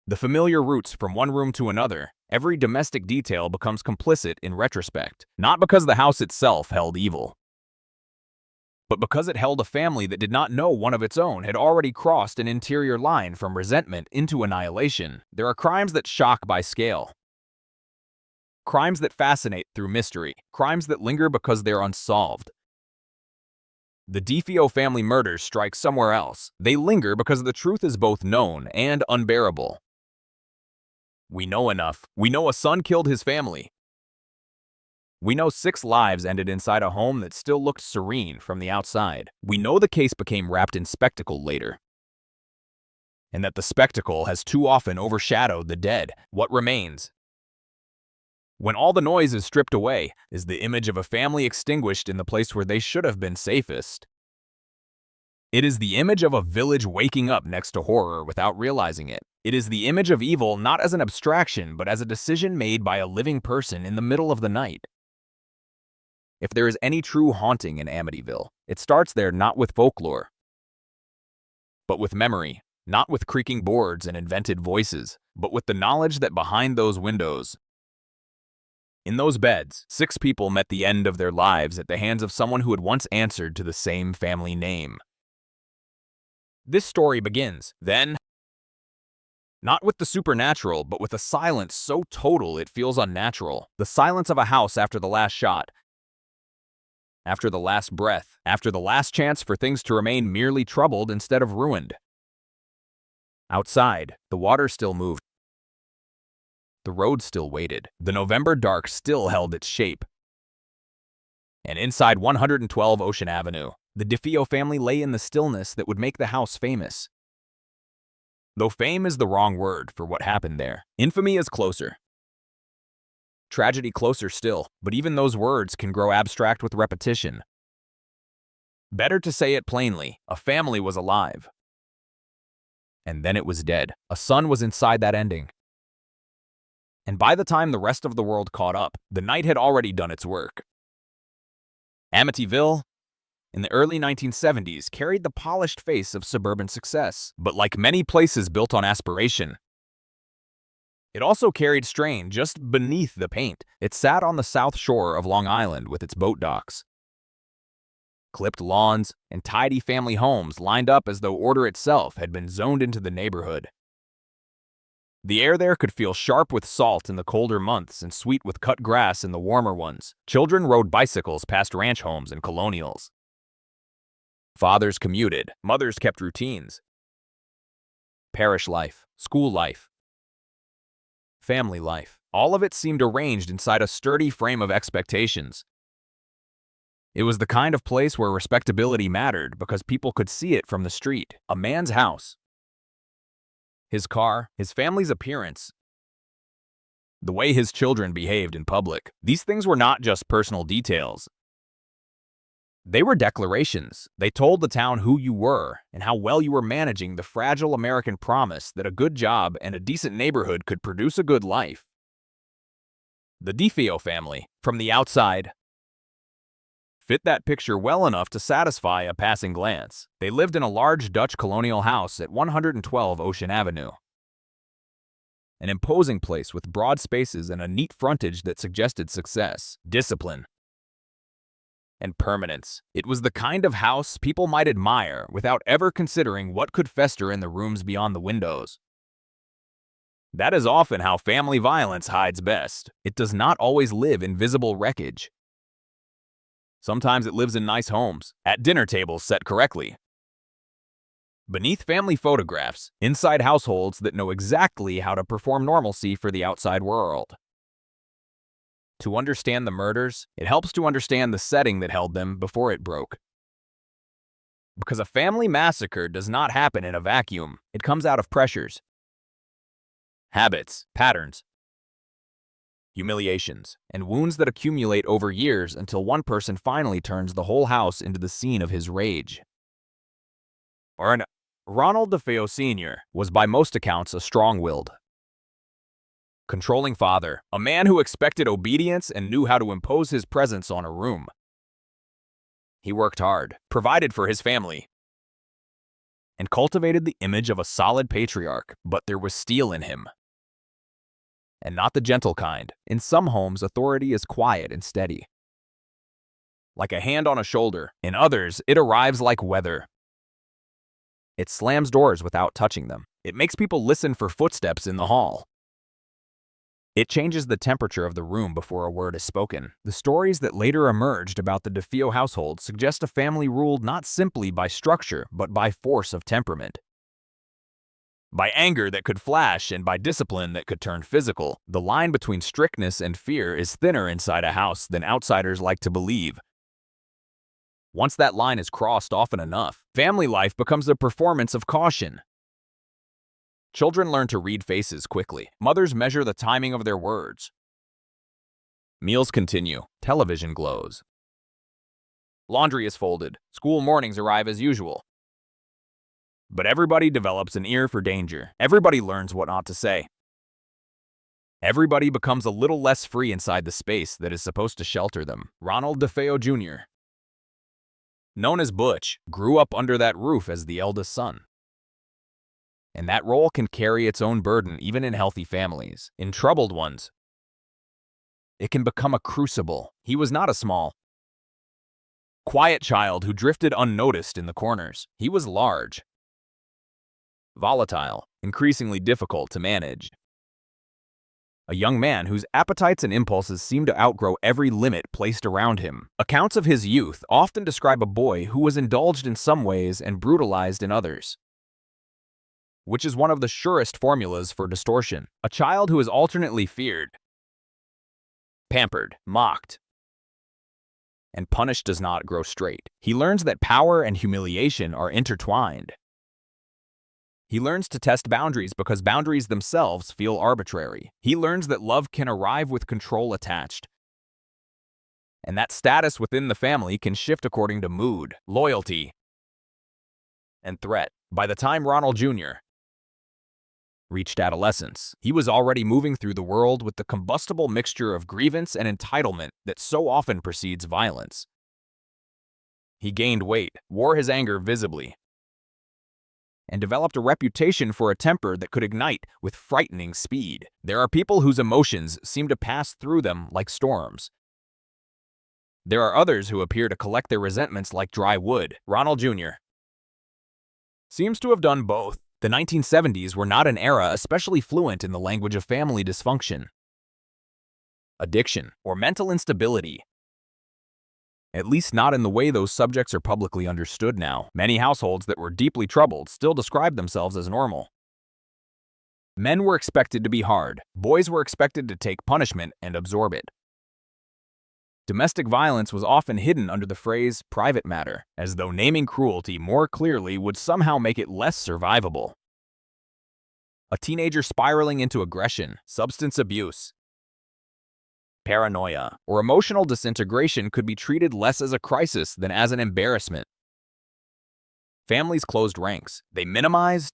the familiar routes from one room to another. Every domestic detail becomes complicit in retrospect, not because the house itself held evil, but because it held a family that did not know one of its own had already crossed an interior line from resentment into annihilation. There are crimes that shock by scale, crimes that fascinate through mystery, crimes that linger because they're unsolved. The DeFeo family murders strike somewhere else. They linger because the truth is both known and unbearable. We know enough. We know a son killed his family. We know 6 lives ended inside a home that still looked serene from the outside. We know the case became wrapped in spectacle later, and that the spectacle has too often overshadowed the dead. What remains, when all the noise is stripped away, is the image of a family extinguished in the place where they should have been safest. It is the image of a village waking up next to horror without realizing it. It is the image of evil not as an abstraction, but as a decision made by a living person in the middle of the night. If there is any true haunting in Amityville, it starts there not with folklore, but with memory, not with creaking boards and invented voices, but with the knowledge that behind those windows, in those beds, 6 people met the end of their lives at the hands of someone who had once answered to the same family name. This story begins, then, not with the supernatural, but with a silence so total it feels unnatural. The silence of a house after the last shot, after the last breath, after the last chance for things to remain merely troubled instead of ruined. Outside, the water still moved. The road still waited. The November dark still held its shape. And inside 112 Ocean Avenue, the DeFeo family lay in the stillness that would make the house famous. Though fame is the wrong word for what happened there, infamy is closer. Tragedy closer still, but even those words can grow abstract with repetition. Better to say it plainly, a family was alive. And then it was dead. A son was inside that ending. And by the time the rest of the world caught up, the night had already done its work. Amityville, in the early 1970s, carried the polished face of suburban success, but like many places built on aspiration, it also carried strain just beneath the paint. It sat on the south shore of Long Island with its boat docks. Clipped lawns and tidy family homes lined up as though order itself had been zoned into the neighborhood. The air there could feel sharp with salt in the colder months and sweet with cut grass in the warmer ones. Children rode bicycles past ranch homes and colonials. Fathers commuted, mothers kept routines. Parish life, school life, family life, all of it seemed arranged inside a sturdy frame of expectations. It was the kind of place where respectability mattered because people could see it from the street. A man's house, his car, his family's appearance, the way his children behaved in public. These things were not just personal details. They were declarations. They told the town who you were and how well you were managing the fragile American promise that a good job and a decent neighborhood could produce a good life. The DeFeo family, from the outside, fit that picture well enough to satisfy a passing glance. They lived in a large Dutch colonial house at 112 Ocean Avenue. An imposing place with broad spaces and a neat frontage that suggested success, discipline, and permanence. It was the kind of house people might admire without ever considering what could fester in the rooms beyond the windows. That is often how family violence hides best. It does not always live in visible wreckage. Sometimes it lives in nice homes, at dinner tables set correctly, beneath family photographs, inside households that know exactly how to perform normalcy for the outside world. To understand the murders, it helps to understand the setting that held them before it broke. Because a family massacre does not happen in a vacuum. It comes out of pressures, habits, patterns, humiliations, and wounds that accumulate over years until one person finally turns the whole house into the scene of his rage. Ronald DeFeo Sr. was by most accounts a strong-willed, controlling father, a man who expected obedience and knew how to impose his presence on a room. He worked hard, provided for his family, and cultivated the image of a solid patriarch, but there was steel in him. And not the gentle kind. In some homes, authority is quiet and steady, like a hand on a shoulder. In others, it arrives like weather. It slams doors without touching them. It makes people listen for footsteps in the hall. It changes the temperature of the room before a word is spoken. The stories that later emerged about the DeFeo household suggest a family ruled not simply by structure, but by force of temperament. By anger that could flash and by discipline that could turn physical. The line between strictness and fear is thinner inside a house than outsiders like to believe. Once that line is crossed often enough, family life becomes a performance of caution. Children learn to read faces quickly. Mothers measure the timing of their words. Meals continue. Television glows. Laundry is folded. School mornings arrive as usual. But everybody develops an ear for danger. Everybody learns what not to say. Everybody becomes a little less free inside the space that is supposed to shelter them. Ronald DeFeo Jr., known as Butch, grew up under that roof as the eldest son. And that role can carry its own burden even in healthy families. In troubled ones, it can become a crucible. He was not a small, quiet child who drifted unnoticed in the corners. He was large, volatile, increasingly difficult to manage. A young man whose appetites and impulses seemed to outgrow every limit placed around him. Accounts of his youth often describe a boy who was indulged in some ways and brutalized in others, which is one of the surest formulas for distortion. A child who is alternately feared, pampered, mocked, and punish does not grow straight. He learns that power and humiliation are intertwined. He learns to test boundaries because boundaries themselves feel arbitrary. He learns that love can arrive with control attached, and that status within the family can shift according to mood, loyalty, and threat. By the time Ronald Jr. reached adolescence, he was already moving through the world with the combustible mixture of grievance and entitlement that so often precedes violence. He gained weight, wore his anger visibly, and developed a reputation for a temper that could ignite with frightening speed. There are people whose emotions seem to pass through them like storms. There are others who appear to collect their resentments like dry wood. Ronald Jr. seems to have done both. The 1970s were not an era especially fluent in the language of family dysfunction, addiction, or mental instability. At least not in the way those subjects are publicly understood now. Many households that were deeply troubled still described themselves as normal. Men were expected to be hard. Boys were expected to take punishment and absorb it. Domestic violence was often hidden under the phrase private matter, as though naming cruelty more clearly would somehow make it less survivable. A teenager spiraling into aggression, substance abuse, paranoia, or emotional disintegration could be treated less as a crisis than as an embarrassment. Families closed ranks. They minimized.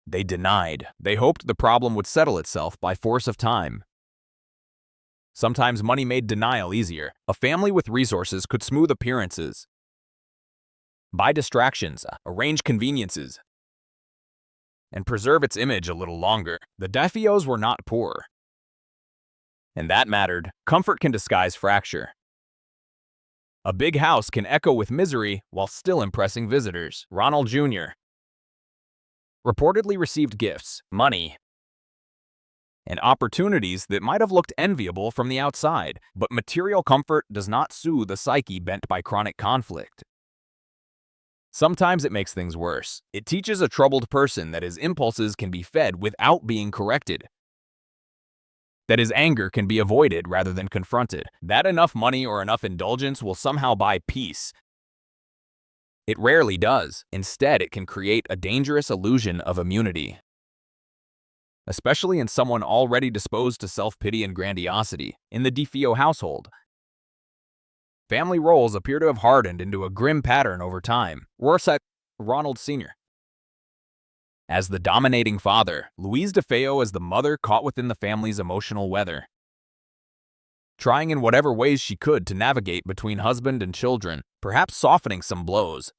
They denied. They hoped the problem would settle itself by force of time. Sometimes money made denial easier. A family with resources could smooth appearances, buy distractions, arrange conveniences, and preserve its image a little longer. The Defios were not poor, and that mattered. Comfort can disguise fracture. A big house can echo with misery while still impressing visitors. Ronald Jr. reportedly received gifts, money, and opportunities that might have looked enviable from the outside, but material comfort does not soothe a psyche bent by chronic conflict. Sometimes it makes things worse. It teaches a troubled person that his impulses can be fed without being corrected, that his anger can be avoided rather than confronted, that enough money or enough indulgence will somehow buy peace. It rarely does. Instead, it can create a dangerous illusion of immunity, especially in someone already disposed to self-pity and grandiosity. In the DeFeo household, family roles appear to have hardened into a grim pattern over time. Rorschach, Ronald Sr. as the dominating father, Louise DeFeo as the mother caught within the family's emotional weather, trying in whatever ways she could to navigate between husband and children, perhaps softening some blows,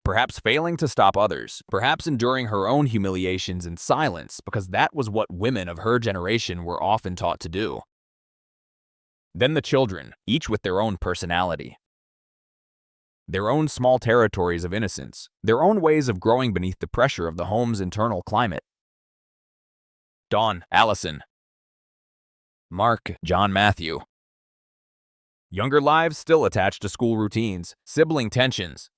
perhaps failing to stop others, perhaps enduring her own humiliations in silence because that was what women of her generation were often taught to do. Then the children, each with their own personality, their own small territories of innocence, their own ways of growing beneath the pressure of the home's internal climate. Dawn, Allison, Mark, John Matthew. Younger lives still attached to school routines, sibling tensions,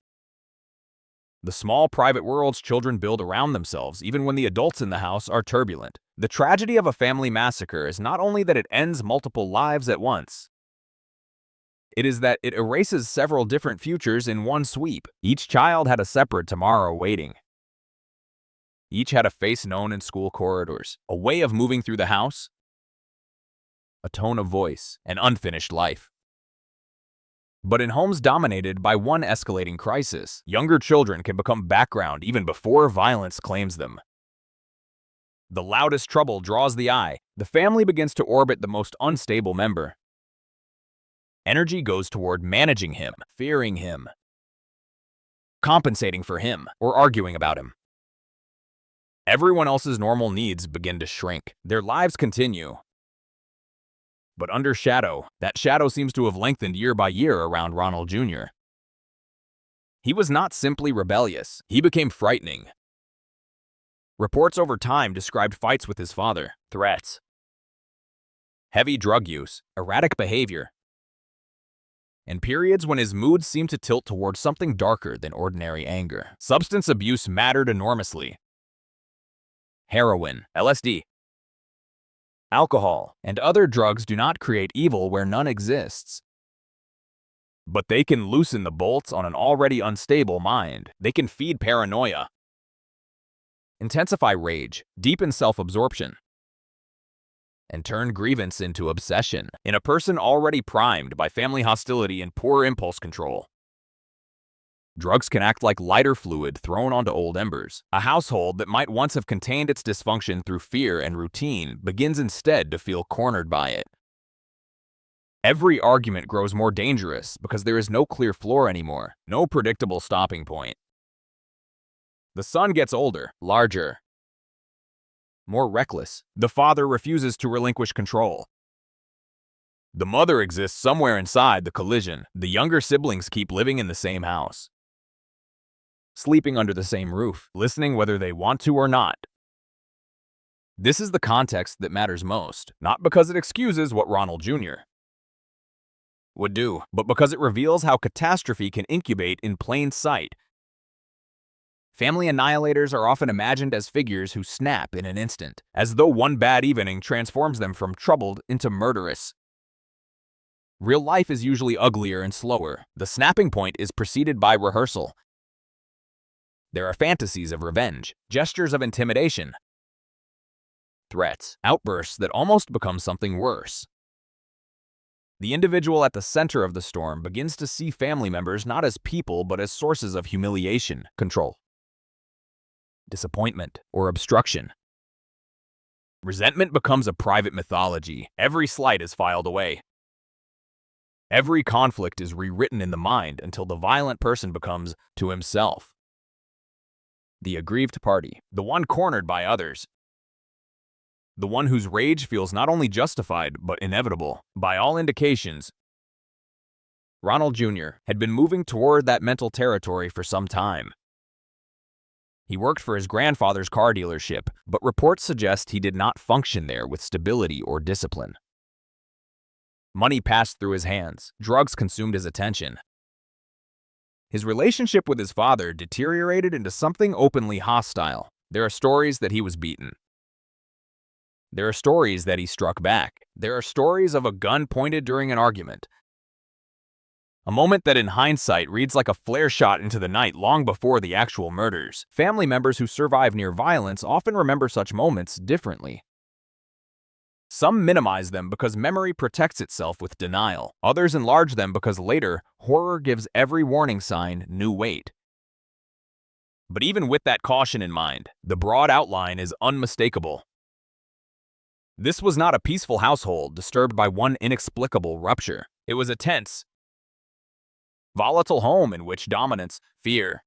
the small private worlds children build around themselves even when the adults in the house are turbulent. The tragedy of a family massacre is not only that it ends multiple lives at once, it is that it erases several different futures in one sweep. Each child had a separate tomorrow waiting. Each had a face known in school corridors, a way of moving through the house, a tone of voice, an unfinished life. But in homes dominated by one escalating crisis, younger children can become background even before violence claims them. The loudest trouble draws the eye. The family begins to orbit the most unstable member. Energy goes toward managing him, fearing him, compensating for him, or arguing about him. Everyone else's normal needs begin to shrink. Their lives continue, but under shadow, that shadow seems to have lengthened year by year around Ronald Jr. He was not simply rebellious, he became frightening. Reports over time described fights with his father, threats, heavy drug use, erratic behavior, and periods when his mood seemed to tilt towards something darker than ordinary anger. Substance abuse mattered enormously. Heroin, LSD, alcohol, and other drugs do not create evil where none exists. But they can loosen the bolts on an already unstable mind. They can feed paranoia, intensify rage, deepen self-absorption, and turn grievance into obsession in a person already primed by family hostility and poor impulse control. Drugs can act like lighter fluid thrown onto old embers. A household that might once have contained its dysfunction through fear and routine begins instead to feel cornered by it. Every argument grows more dangerous because there is no clear floor anymore, no predictable stopping point. The son gets older, larger, more reckless. The father refuses to relinquish control. The mother exists somewhere inside the collision. The younger siblings keep living in the same house, sleeping under the same roof, listening whether they want to or not. This is the context that matters most, not because it excuses what Ronald Jr. would do, but because it reveals how catastrophe can incubate in plain sight. Family annihilators are often imagined as figures who snap in an instant, as though one bad evening transforms them from troubled into murderous. Real life is usually uglier and slower. The snapping point is preceded by rehearsal. There are fantasies of revenge, gestures of intimidation, threats, outbursts that almost become something worse. The individual at the center of the storm begins to see family members not as people but as sources of humiliation, control, disappointment, or obstruction. Resentment becomes a private mythology. Every slight is filed away. Every conflict is rewritten in the mind until the violent person becomes, to himself, the aggrieved party, the one cornered by others, the one whose rage feels not only justified but inevitable. By all indications, Ronald Jr. had been moving toward that mental territory for some time. He worked for his grandfather's car dealership, but reports suggest he did not function there with stability or discipline. Money passed through his hands, drugs consumed his attention. His relationship with his father deteriorated into something openly hostile. There are stories that he was beaten. There are stories that he struck back. There are stories of a gun pointed during an argument. A moment that in hindsight reads like a flare shot into the night long before the actual murders. Family members who survive near violence often remember such moments differently. Some minimize them because memory protects itself with denial. Others enlarge them because later, horror gives every warning sign new weight. But even with that caution in mind, the broad outline is unmistakable. This was not a peaceful household disturbed by one inexplicable rupture. It was a tense, volatile home in which dominance, fear,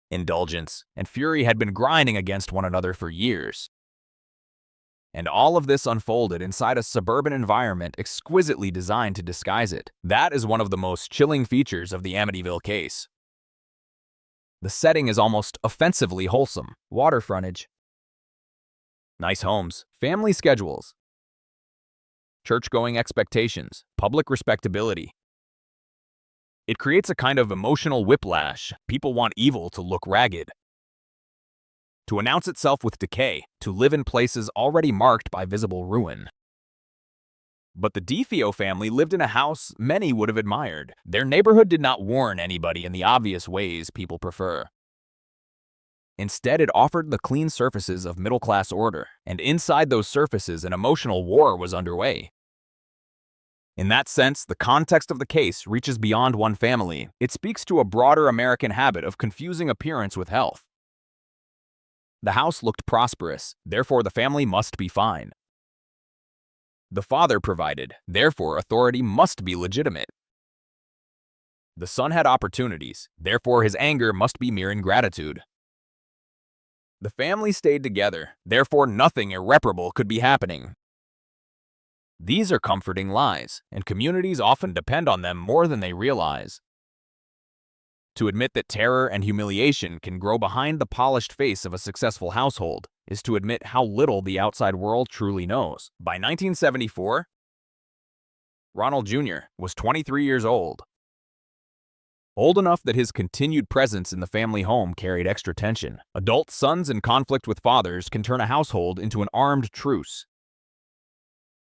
indulgence, and fury had been grinding against one another for years. And all of this unfolded inside a suburban environment exquisitely designed to disguise it. That is one of the most chilling features of the Amityville case. The setting is almost offensively wholesome. Water frontage, nice homes, family schedules, church-going expectations, public respectability. It creates a kind of emotional whiplash. People want evil to look ragged, to announce itself with decay, to live in places already marked by visible ruin. But the DeFeo family lived in a house many would have admired. Their neighborhood did not warn anybody in the obvious ways people prefer. Instead, it offered the clean surfaces of middle-class order, and inside those surfaces an emotional war was underway. In that sense, the context of the case reaches beyond one family. It speaks to a broader American habit of confusing appearance with health. The house looked prosperous, therefore the family must be fine. The father provided, therefore authority must be legitimate. The son had opportunities, therefore his anger must be mere ingratitude. The family stayed together, therefore nothing irreparable could be happening. These are comforting lies, and communities often depend on them more than they realize. To admit that terror and humiliation can grow behind the polished face of a successful household is to admit how little the outside world truly knows. By 1974, Ronald Jr. was 23 years old. Old enough that his continued presence in the family home carried extra tension. Adult sons in conflict with fathers can turn a household into an armed truce.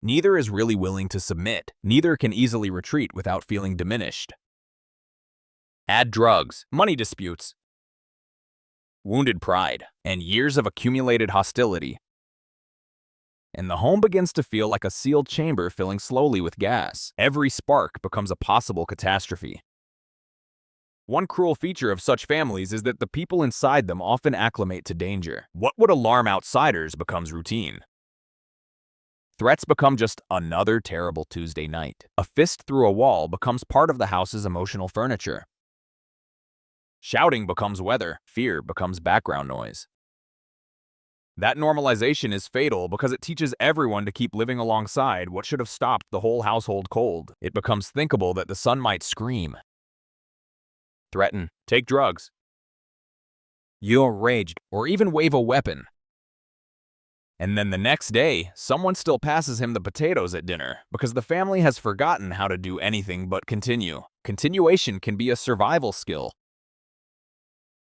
Neither is really willing to submit. Neither can easily retreat without feeling diminished. Add drugs, money disputes, wounded pride, and years of accumulated hostility, and the home begins to feel like a sealed chamber filling slowly with gas. Every spark becomes a possible catastrophe. One cruel feature of such families is that the people inside them often acclimate to danger. What would alarm outsiders becomes routine. Threats become just another terrible Tuesday night. A fist through a wall becomes part of the house's emotional furniture. Shouting becomes weather. Fear becomes background noise. That normalization is fatal because it teaches everyone to keep living alongside what should have stopped the whole household cold. It becomes thinkable that the son might scream, threaten, take drugs, yell raged, or even wave a weapon. And then the next day, someone still passes him the potatoes at dinner because the family has forgotten how to do anything but continue. Continuation can be a survival skill.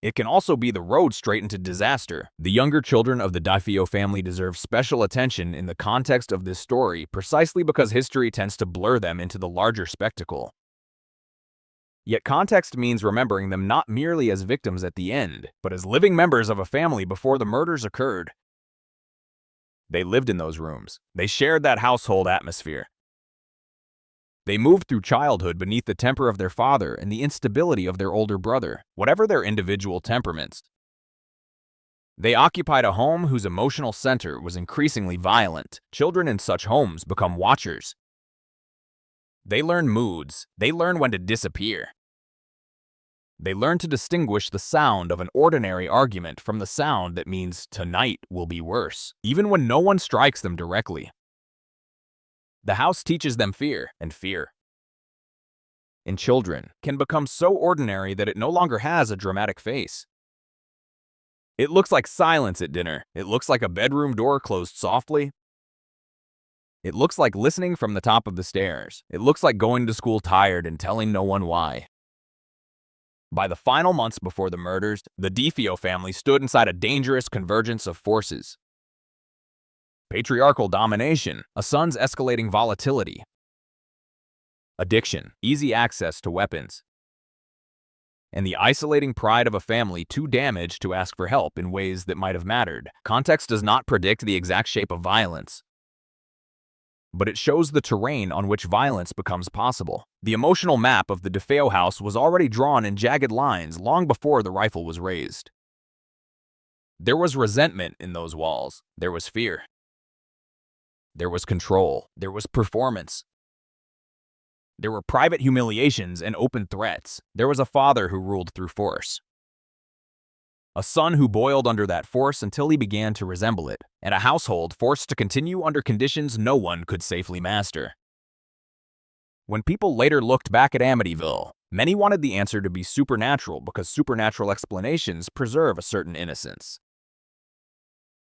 It can also be the road straight into disaster. The younger children of the DeFeo family deserve special attention in the context of this story precisely because history tends to blur them into the larger spectacle. Yet context means remembering them not merely as victims at the end, but as living members of a family before the murders occurred. They lived in those rooms. They shared that household atmosphere. They moved through childhood beneath the temper of their father and the instability of their older brother, whatever their individual temperaments. They occupied a home whose emotional center was increasingly violent. Children in such homes become watchers. They learn moods. They learn when to disappear. They learn to distinguish the sound of an ordinary argument from the sound that means tonight will be worse, even when no one strikes them directly. The house teaches them fear, and fear, in children, can become so ordinary that it no longer has a dramatic face. It looks like silence at dinner. It looks like a bedroom door closed softly. It looks like listening from the top of the stairs. It looks like going to school tired and telling no one why. By the final months before the murders, the DeFeo family stood inside a dangerous convergence of forces. Patriarchal domination, a son's escalating volatility, addiction, easy access to weapons, and the isolating pride of a family too damaged to ask for help in ways that might have mattered. Context does not predict the exact shape of violence, but it shows the terrain on which violence becomes possible. The emotional map of the DeFeo house was already drawn in jagged lines long before the rifle was raised. There was resentment in those walls. There was fear. There was control. There was performance. There were private humiliations and open threats. There was a father who ruled through force, a son who boiled under that force until he began to resemble it, and a household forced to continue under conditions no one could safely master. When people later looked back at Amityville, many wanted the answer to be supernatural because supernatural explanations preserve a certain innocence.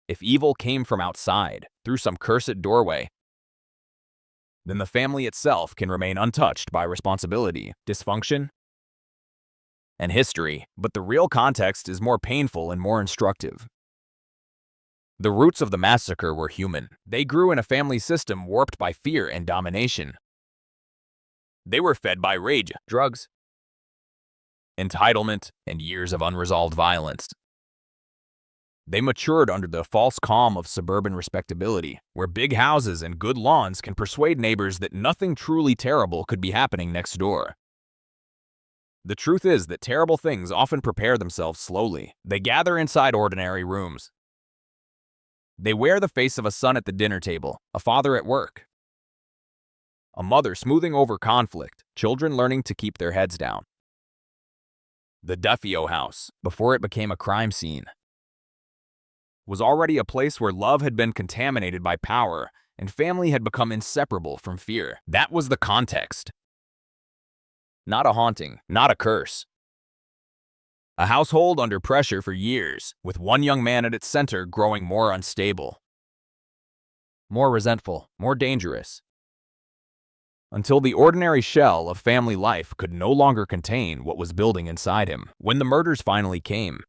If evil came from outside, through some cursed doorway, then the family itself can remain untouched by responsibility, dysfunction, and history, but the real context is more painful and more instructive. The roots of the massacre were human. They grew in a family system warped by fear and domination. They were fed by rage, drugs, entitlement, and years of unresolved violence. They matured under the false calm of suburban respectability, where big houses and good lawns can persuade neighbors that nothing truly terrible could be happening next door. The truth is that terrible things often prepare themselves slowly. They gather inside ordinary rooms. They wear the face of a son at the dinner table, a father at work, a mother smoothing over conflict, children learning to keep their heads down. The DeFeo house, before it became a crime scene, was already a place where love had been contaminated by power and family had become inseparable from fear. That was the context. Not a haunting, not a curse. A household under pressure for years, with one young man at its center growing more unstable, more resentful, more dangerous, until the ordinary shell of family life could no longer contain what was building inside him. When the murders finally came,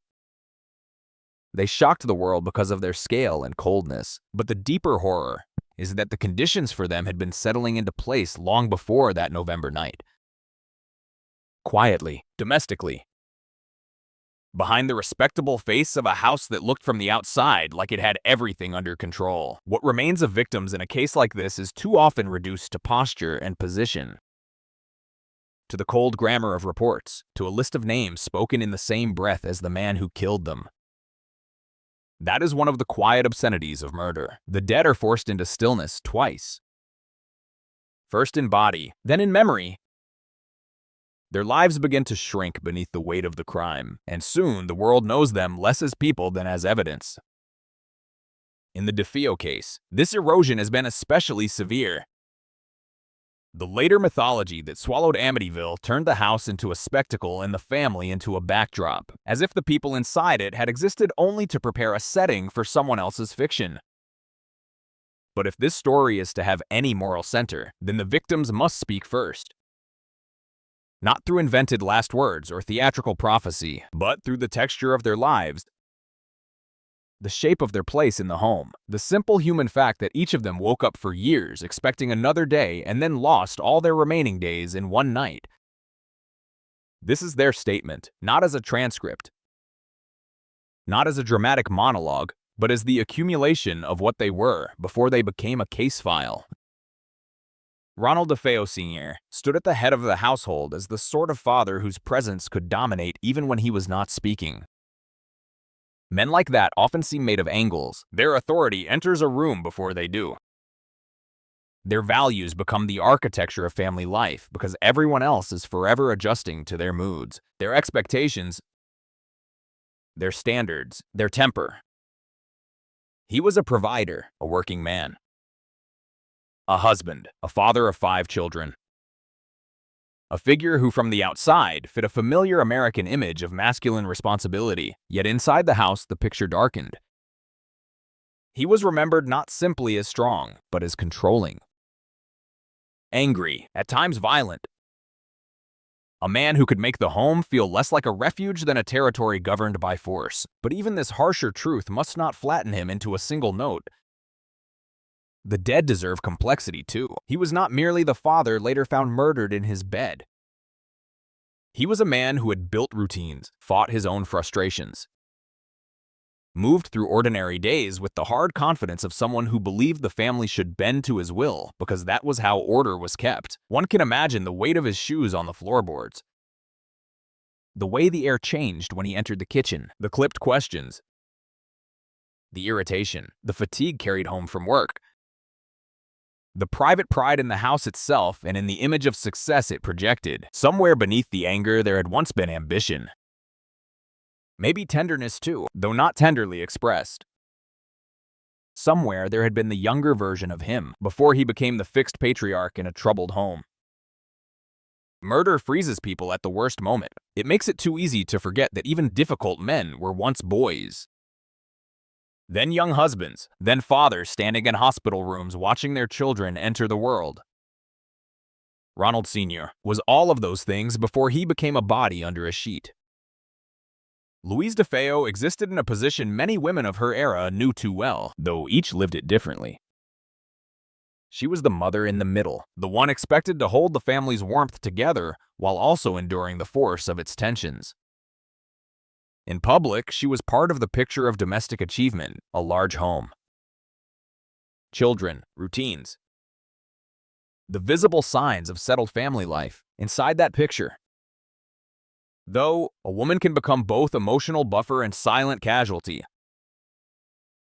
they shocked the world because of their scale and coldness, but the deeper horror is that the conditions for them had been settling into place long before that November night. Quietly, domestically. Behind the respectable face of a house that looked from the outside like it had everything under control. What remains of victims in a case like this is too often reduced to posture and position. To the cold grammar of reports, to a list of names spoken in the same breath as the man who killed them. That is one of the quiet obscenities of murder. The dead are forced into stillness twice. First in body, then in memory. Their lives begin to shrink beneath the weight of the crime, and soon the world knows them less as people than as evidence. In the DeFeo case, this erosion has been especially severe. The later mythology that swallowed Amityville turned the house into a spectacle and the family into a backdrop, as if the people inside it had existed only to prepare a setting for someone else's fiction. But if this story is to have any moral center, then the victims must speak first. Not through invented last words or theatrical prophecy, but through the texture of their lives, the shape of their place in the home, the simple human fact that each of them woke up for years expecting another day and then lost all their remaining days in one night. This is their statement, not as a transcript, not as a dramatic monologue, but as the accumulation of what they were before they became a case file. Ronald DeFeo Sr. stood at the head of the household as the sort of father whose presence could dominate even when he was not speaking. Men like that often seem made of angles. Their authority enters a room before they do. Their values become the architecture of family life because everyone else is forever adjusting to their moods, their expectations, their standards, their temper. He was a provider, a working man. A husband, a father of 5 children. A figure who from the outside fit a familiar American image of masculine responsibility, yet inside the house the picture darkened. He was remembered not simply as strong, but as controlling. Angry, at times violent. A man who could make the home feel less like a refuge than a territory governed by force. But even this harsher truth must not flatten him into a single note. The dead deserve complexity, too. He was not merely the father later found murdered in his bed. He was a man who had built routines, fought his own frustrations, moved through ordinary days with the hard confidence of someone who believed the family should bend to his will because that was how order was kept. One can imagine the weight of his shoes on the floorboards, the way the air changed when he entered the kitchen, the clipped questions, the irritation, the fatigue carried home from work, the private pride in the house itself and in the image of success it projected. Somewhere beneath the anger there had once been ambition. Maybe tenderness too, though not tenderly expressed. Somewhere there had been the younger version of him, before he became the fixed patriarch in a troubled home. Murder freezes people at the worst moment. It makes it too easy to forget that even difficult men were once boys. Then young husbands, then fathers standing in hospital rooms watching their children enter the world. Ronald Sr. was all of those things before he became a body under a sheet. Louise DeFeo existed in a position many women of her era knew too well, though each lived it differently. She was the mother in the middle, the one expected to hold the family's warmth together while also enduring the force of its tensions. In public, she was part of the picture of domestic achievement, a large home. Children, routines. The visible signs of settled family life inside that picture. Though, a woman can become both emotional buffer and silent casualty.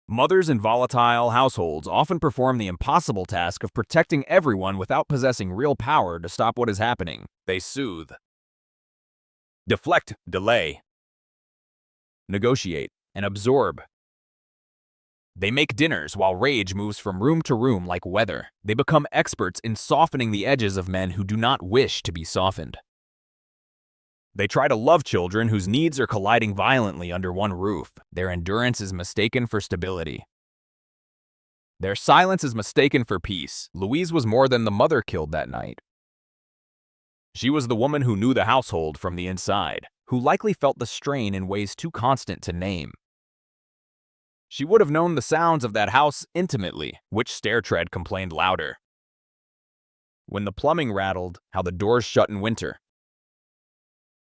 Mothers in volatile households often perform the impossible task of protecting everyone without possessing real power to stop what is happening. They soothe, deflect, delay, negotiate, and absorb. They make dinners while rage moves from room to room like weather. They become experts in softening the edges of men who do not wish to be softened. They try to love children whose needs are colliding violently under one roof. Their endurance is mistaken for stability. Their silence is mistaken for peace. Louise was more than the mother killed that night. She was the woman who knew the household from the inside, who likely felt the strain in ways too constant to name. She would have known the sounds of that house intimately, which stair tread complained louder. When the plumbing rattled, how the doors shut in winter.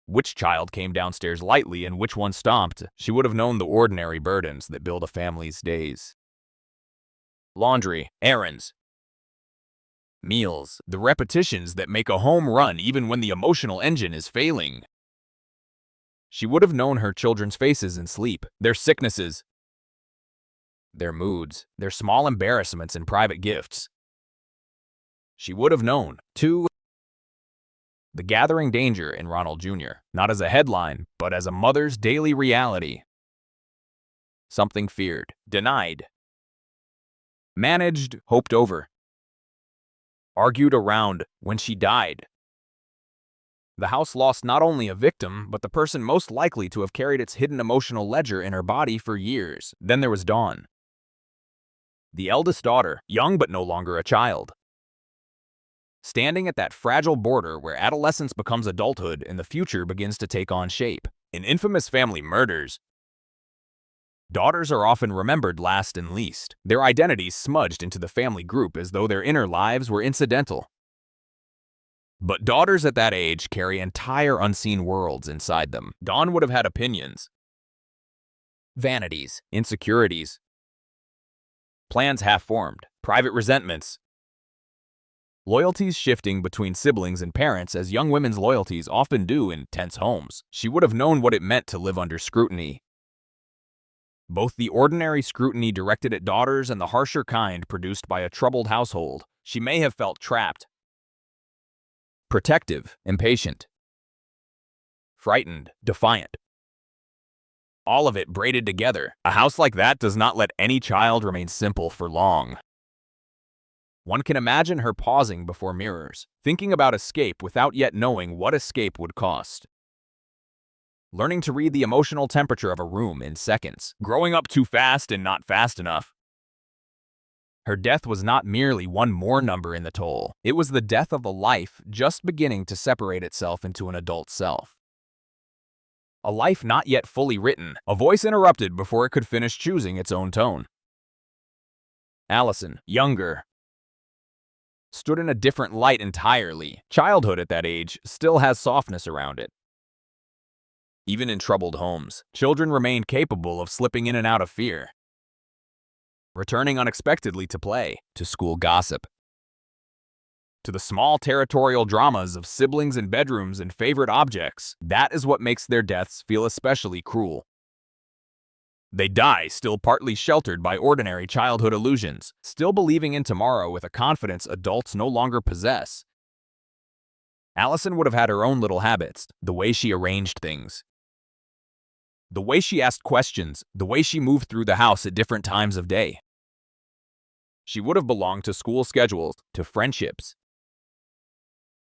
Which child came downstairs lightly and which one stomped. She would have known the ordinary burdens that build a family's days. Laundry, errands, meals, the repetitions that make a home run even when the emotional engine is failing. She would have known her children's faces in sleep, their sicknesses, their moods, their small embarrassments and private gifts. She would have known, too, the gathering danger in Ronald Jr., not as a headline, but as a mother's daily reality. Something feared, denied, managed, hoped over, argued around when she died. The house lost not only a victim, but the person most likely to have carried its hidden emotional ledger in her body for years. Then there was Dawn, the eldest daughter, young but no longer a child, standing at that fragile border where adolescence becomes adulthood and the future begins to take on shape. In infamous family murders, daughters are often remembered last and least, their identities smudged into the family group as though their inner lives were incidental. But daughters at that age carry entire unseen worlds inside them. Dawn would have had opinions, vanities, insecurities, plans half-formed, private resentments, loyalties shifting between siblings and parents as young women's loyalties often do in tense homes. She would have known what it meant to live under scrutiny. Both the ordinary scrutiny directed at daughters and the harsher kind produced by a troubled household. She may have felt trapped, protective, impatient, frightened, defiant. All of it braided together. A house like that does not let any child remain simple for long. One can imagine her pausing before mirrors, thinking about escape without yet knowing what escape would cost. Learning to read the emotional temperature of a room in seconds, growing up too fast and not fast enough. Her death was not merely one more number in the toll. It was the death of a life just beginning to separate itself into an adult self. A life not yet fully written, a voice interrupted before it could finish choosing its own tone. Allison, younger, stood in a different light entirely. Childhood at that age still has softness around it. Even in troubled homes, children remain capable of slipping in and out of fear, returning unexpectedly to play, to school gossip, to the small territorial dramas of siblings in bedrooms and favorite objects. That is what makes their deaths feel especially cruel. They die still partly sheltered by ordinary childhood illusions, still believing in tomorrow with a confidence adults no longer possess. Allison would have had her own little habits, the way she arranged things, the way she asked questions, the way she moved through the house at different times of day. She would have belonged to school schedules, to friendships,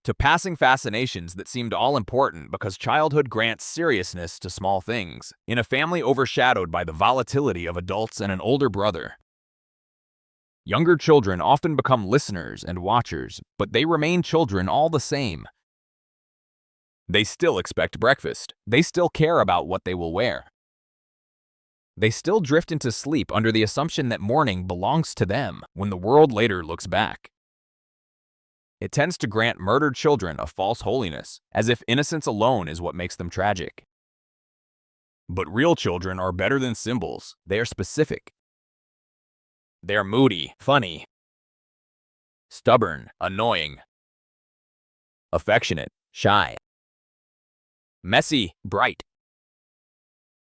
to passing fascinations that seemed all important because childhood grants seriousness to small things, in a family overshadowed by the volatility of adults and an older brother. Younger children often become listeners and watchers, but they remain children all the same. They still expect breakfast. They still care about what they will wear. They still drift into sleep under the assumption that morning belongs to them when the world later looks back. It tends to grant murdered children a false holiness, as if innocence alone is what makes them tragic. But real children are better than symbols. They are specific. They are moody, funny, stubborn, annoying, affectionate, shy, messy, bright,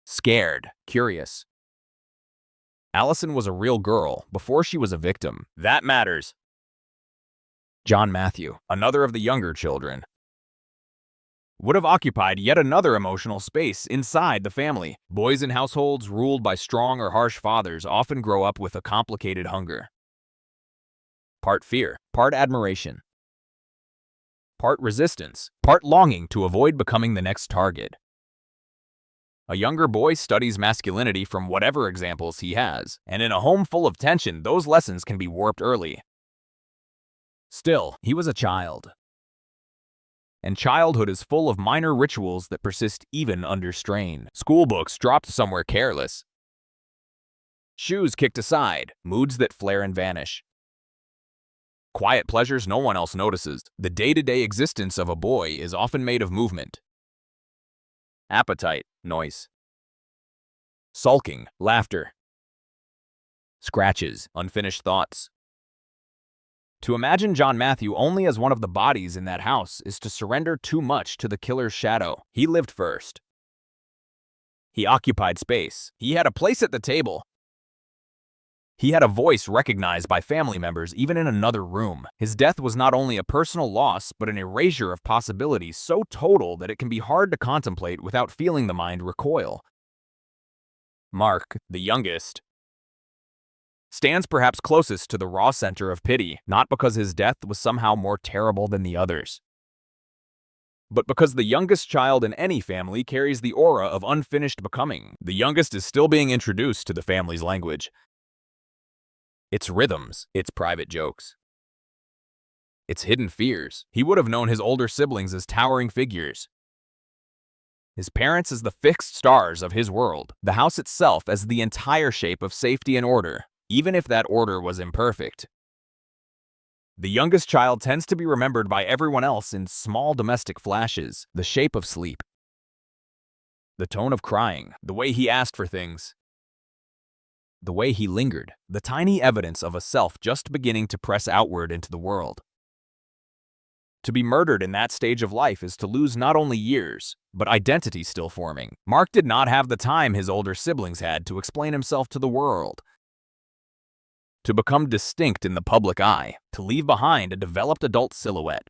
scared, curious. Allison was a real girl before she was a victim. That matters. John Matthew, another of the younger children, would have occupied yet another emotional space inside the family. Boys in households ruled by strong or harsh fathers often grow up with a complicated hunger. Part fear, part admiration, part resistance, part longing to avoid becoming the next target. A younger boy studies masculinity from whatever examples he has, and in a home full of tension, those lessons can be warped early. Still, he was a child. And childhood is full of minor rituals that persist even under strain. School books dropped somewhere careless, shoes kicked aside, moods that flare and vanish. Quiet pleasures no one else notices. The day-to-day existence of a boy is often made of movement. Appetite, noise. Sulking, laughter. Scratches, unfinished thoughts. To imagine John Matthew only as one of the bodies in that house is to surrender too much to the killer's shadow. He lived first. He occupied space. He had a place at the table. He had a voice recognized by family members even in another room. His death was not only a personal loss, but an erasure of possibilities so total that it can be hard to contemplate without feeling the mind recoil. Mark, the youngest, stands perhaps closest to the raw center of pity, not because his death was somehow more terrible than the others, but because the youngest child in any family carries the aura of unfinished becoming. The youngest is still being introduced to the family's language, its rhythms, its private jokes, its hidden fears. He would have known his older siblings as towering figures, his parents as the fixed stars of his world, the house itself as the entire shape of safety and order, even if that order was imperfect. The youngest child tends to be remembered by everyone else in small domestic flashes: the shape of sleep, the tone of crying, the way he asked for things, the way he lingered, the tiny evidence of a self just beginning to press outward into the world. To be murdered in that stage of life is to lose not only years, but identity still forming. Mark did not have the time his older siblings had to explain himself to the world, to become distinct in the public eye, to leave behind a developed adult silhouette.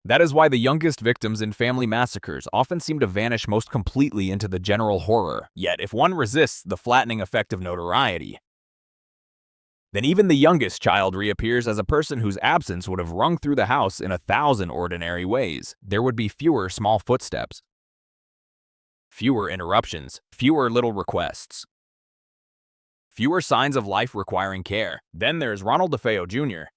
That is why the youngest victims in family massacres often seem to vanish most completely into the general horror. Yet, if one resists the flattening effect of notoriety, then even the youngest child reappears as a person whose absence would have rung through the house in 1,000 ordinary ways. There would be fewer small footsteps, fewer interruptions, fewer little requests, fewer signs of life requiring care. Then there's Ronald DeFeo Jr.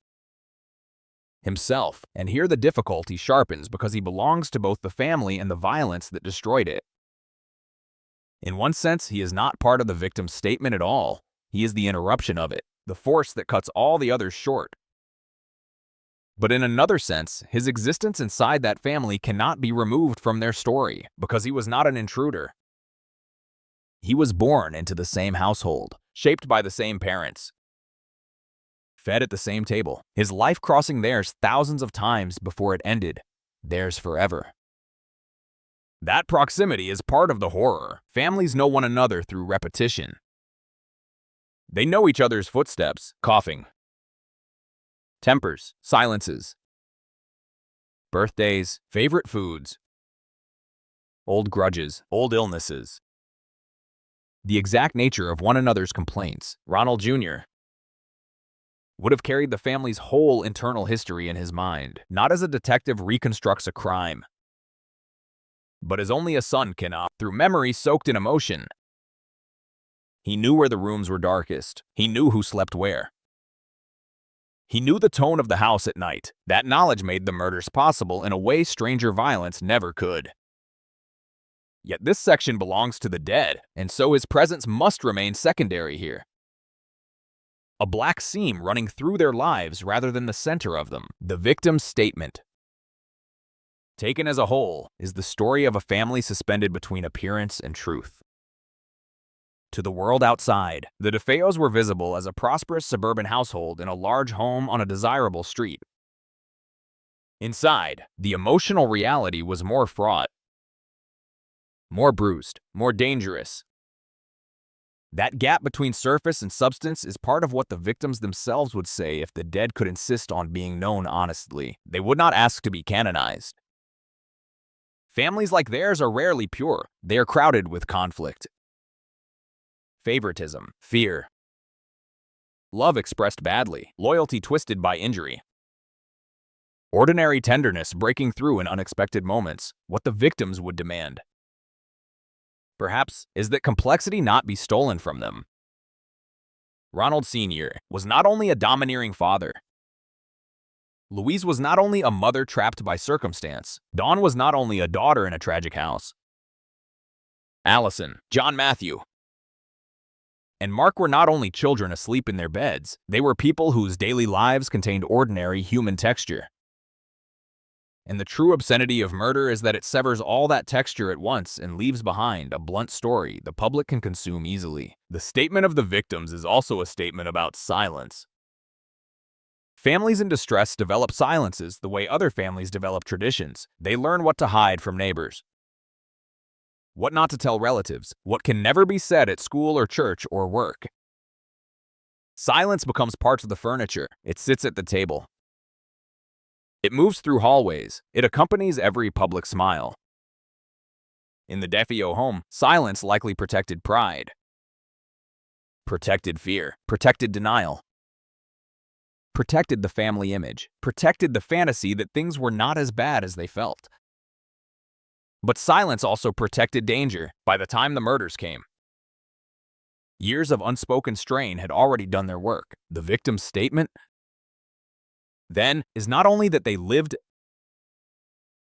himself, and here the difficulty sharpens because he belongs to both the family and the violence that destroyed it. In one sense, he is not part of the victim's statement at all. He is the interruption of it, the force that cuts all the others short. But in another sense, his existence inside that family cannot be removed from their story, because he was not an intruder. He was born into the same household, shaped by the same parents, fed at the same table, his life crossing theirs thousands of times before it ended, theirs forever. That proximity is part of the horror. Families know one another through repetition. They know each other's footsteps, coughing, tempers, silences, birthdays, favorite foods, old grudges, old illnesses, the exact nature of one another's complaints. Ronald Jr. would have carried the family's whole internal history in his mind, not as a detective reconstructs a crime, but as only a son can, through memory soaked in emotion. He knew where the rooms were darkest. He knew who slept where. He knew the tone of the house at night. That knowledge made the murders possible in a way stranger violence never could. Yet this section belongs to the dead, and so his presence must remain secondary here. A black seam running through their lives rather than the center of them. The victim's statement, taken as a whole, is the story of a family suspended between appearance and truth. To the world outside, the DeFeos were visible as a prosperous suburban household in a large home on a desirable street. Inside, the emotional reality was more fraught, more bruised, more dangerous. That gap between surface and substance is part of what the victims themselves would say if the dead could insist on being known honestly. They would not ask to be canonized. Families like theirs are rarely pure. They are crowded with conflict, favoritism, fear, love expressed badly, loyalty twisted by injury, ordinary tenderness breaking through in unexpected moments. What the victims would demand, perhaps, is that complexity not be stolen from them. Ronald Sr. was not only a domineering father. Louise was not only a mother trapped by circumstance. Dawn was not only a daughter in a tragic house. Allison, John Matthew, And Mark were not only children asleep in their beds, they were people whose daily lives contained ordinary human texture. And the true obscenity of murder is that it severs all that texture at once and leaves behind a blunt story the public can consume easily. The statement of the victims is also a statement about silence. Families in distress develop silences the way other families develop traditions. They learn what to hide from neighbors, what not to tell relatives, what can never be said at school or church or work. Silence becomes part of the furniture. It sits at the table. It moves through hallways. It accompanies every public smile. In the DeFeo home, silence likely protected pride, protected fear, protected denial, protected the family image, protected the fantasy that things were not as bad as they felt. But silence also protected danger by the time the murders came. Years of unspoken strain had already done their work. The victim's statement then is not only that they lived,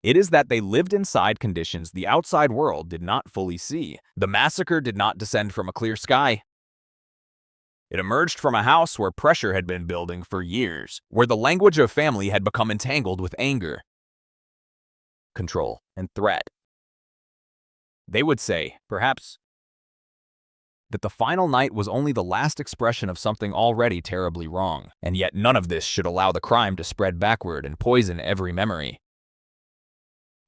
it is that they lived inside conditions the outside world did not fully see. The massacre did not descend from a clear sky. It emerged from a house where pressure had been building for years, where the language of family had become entangled with anger, control, and threat. They would say, perhaps, that the final night was only the last expression of something already terribly wrong, and yet none of this should allow the crime to spread backward and poison every memory.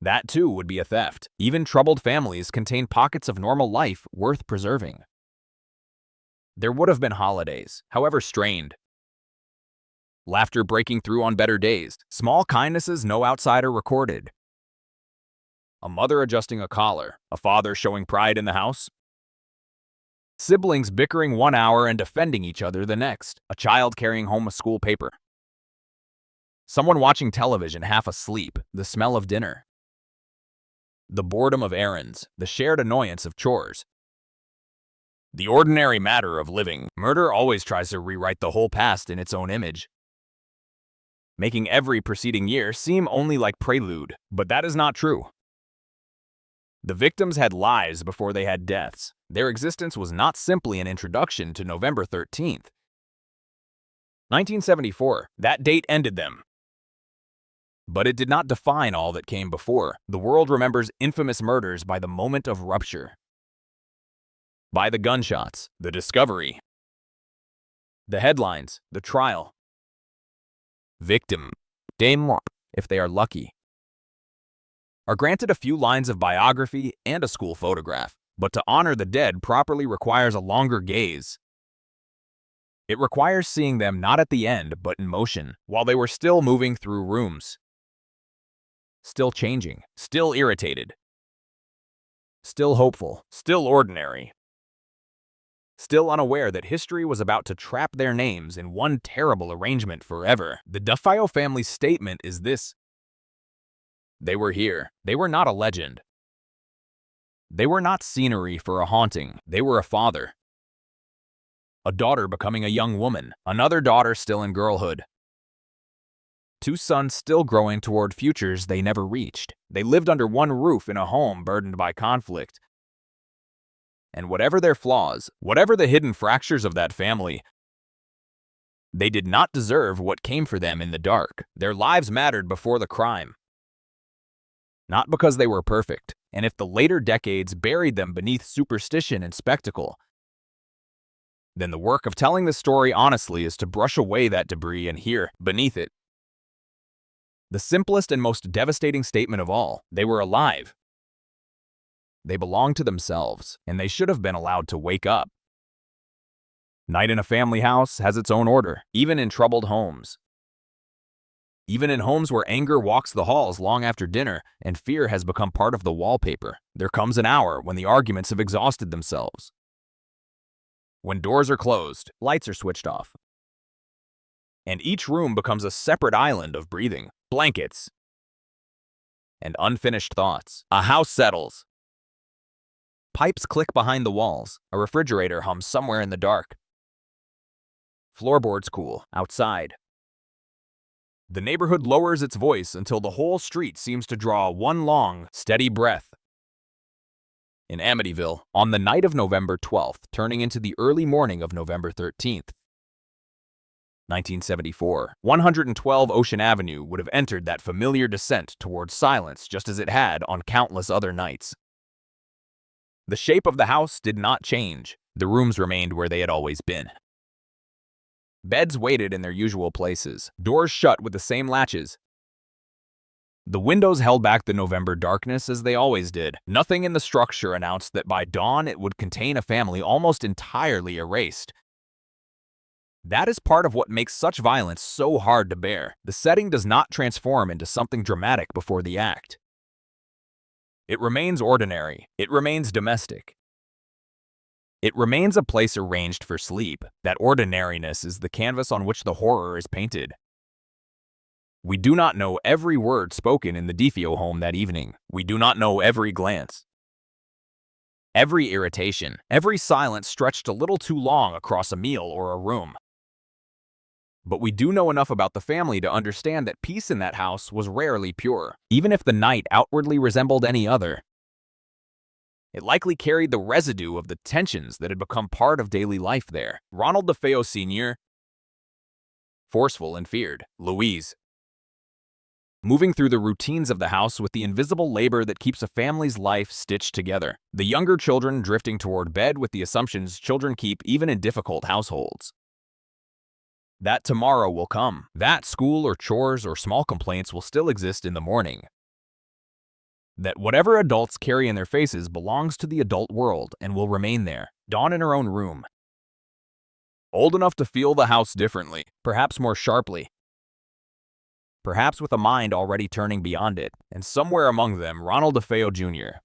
That too would be a theft. Even troubled families contain pockets of normal life worth preserving. There would have been holidays, however strained, laughter breaking through on better days, small kindnesses no outsider recorded, a mother adjusting a collar, a father showing pride in the house, siblings bickering 1 hour and defending each other the next, a child carrying home a school paper, someone watching television half asleep, the smell of dinner, the boredom of errands, the shared annoyance of chores, the ordinary matter of living. Murder always tries to rewrite the whole past in its own image, making every preceding year seem only like prelude, but that is not true. The victims had lives before they had deaths. Their existence was not simply an introduction to November 13th. 1974, that date ended them. But it did not define all that came before. The world remembers infamous murders by the moment of rupture, by the gunshots, the discovery, the headlines, the trial, victim, denouement, if they are lucky, are granted a few lines of biography and a school photograph. But to honor the dead properly requires a longer gaze. It requires seeing them not at the end, but in motion, while they were still moving through rooms, still changing, still irritated, still hopeful, still ordinary, still unaware that history was about to trap their names in one terrible arrangement forever. The DeFeo family's statement is this: they were here. They were not a legend. They were not scenery for a haunting. They were a father, a daughter becoming a young woman, another daughter still in girlhood, two sons still growing toward futures they never reached. They lived under one roof in a home burdened by conflict. And whatever their flaws, whatever the hidden fractures of that family, they did not deserve what came for them in the dark. Their lives mattered before the crime, not because they were perfect. And if the later decades buried them beneath superstition and spectacle, then the work of telling the story honestly is to brush away that debris and hear, beneath it, the simplest and most devastating statement of all: they were alive. They belonged to themselves, and they should have been allowed to wake up. Night in a family house has its own order, even in troubled homes. Even in homes where anger walks the halls long after dinner and fear has become part of the wallpaper, there comes an hour when the arguments have exhausted themselves. When doors are closed, lights are switched off, and each room becomes a separate island of breathing, blankets, and unfinished thoughts. A house settles. Pipes click behind the walls. A refrigerator hums somewhere in the dark. Floorboards cool outside. The neighborhood lowers its voice until the whole street seems to draw one long, steady breath. in Amityville on the night of November 12th, turning into the early morning of November 13th. 1974, 112 Ocean Avenue would have entered that familiar descent towards silence just as it had on countless other nights. The shape of the house did not change. The rooms remained where they had always been. Beds waited in their usual places, doors shut with the same latches. The windows held back the November darkness as they always did. Nothing in the structure announced that by dawn it would contain a family almost entirely erased. That is part of what makes such violence so hard to bear. The setting does not transform into something dramatic before the act. It remains ordinary. It remains domestic. It remains a place arranged for sleep. That ordinariness is the canvas on which the horror is painted. We do not know every word spoken in the DeFeo home that evening. We do not know every glance, every irritation, every silence stretched a little too long across a meal or a room. But we do know enough about the family to understand that peace in that house was rarely pure, even if the night outwardly resembled any other. It likely carried the residue of the tensions that had become part of daily life there. Ronald DeFeo Sr., forceful and feared. Louise, moving through the routines of the house with the invisible labor that keeps a family's life stitched together. The younger children drifting toward bed with the assumptions children keep even in difficult households. That tomorrow will come. That school or chores or small complaints will still exist in the morning. That whatever adults carry in their faces belongs to the adult world and will remain there. Dawn in her own room. Old enough to feel the house differently, perhaps more sharply. Perhaps with a mind already turning beyond it, and somewhere among them, Ronald DeFeo Jr.,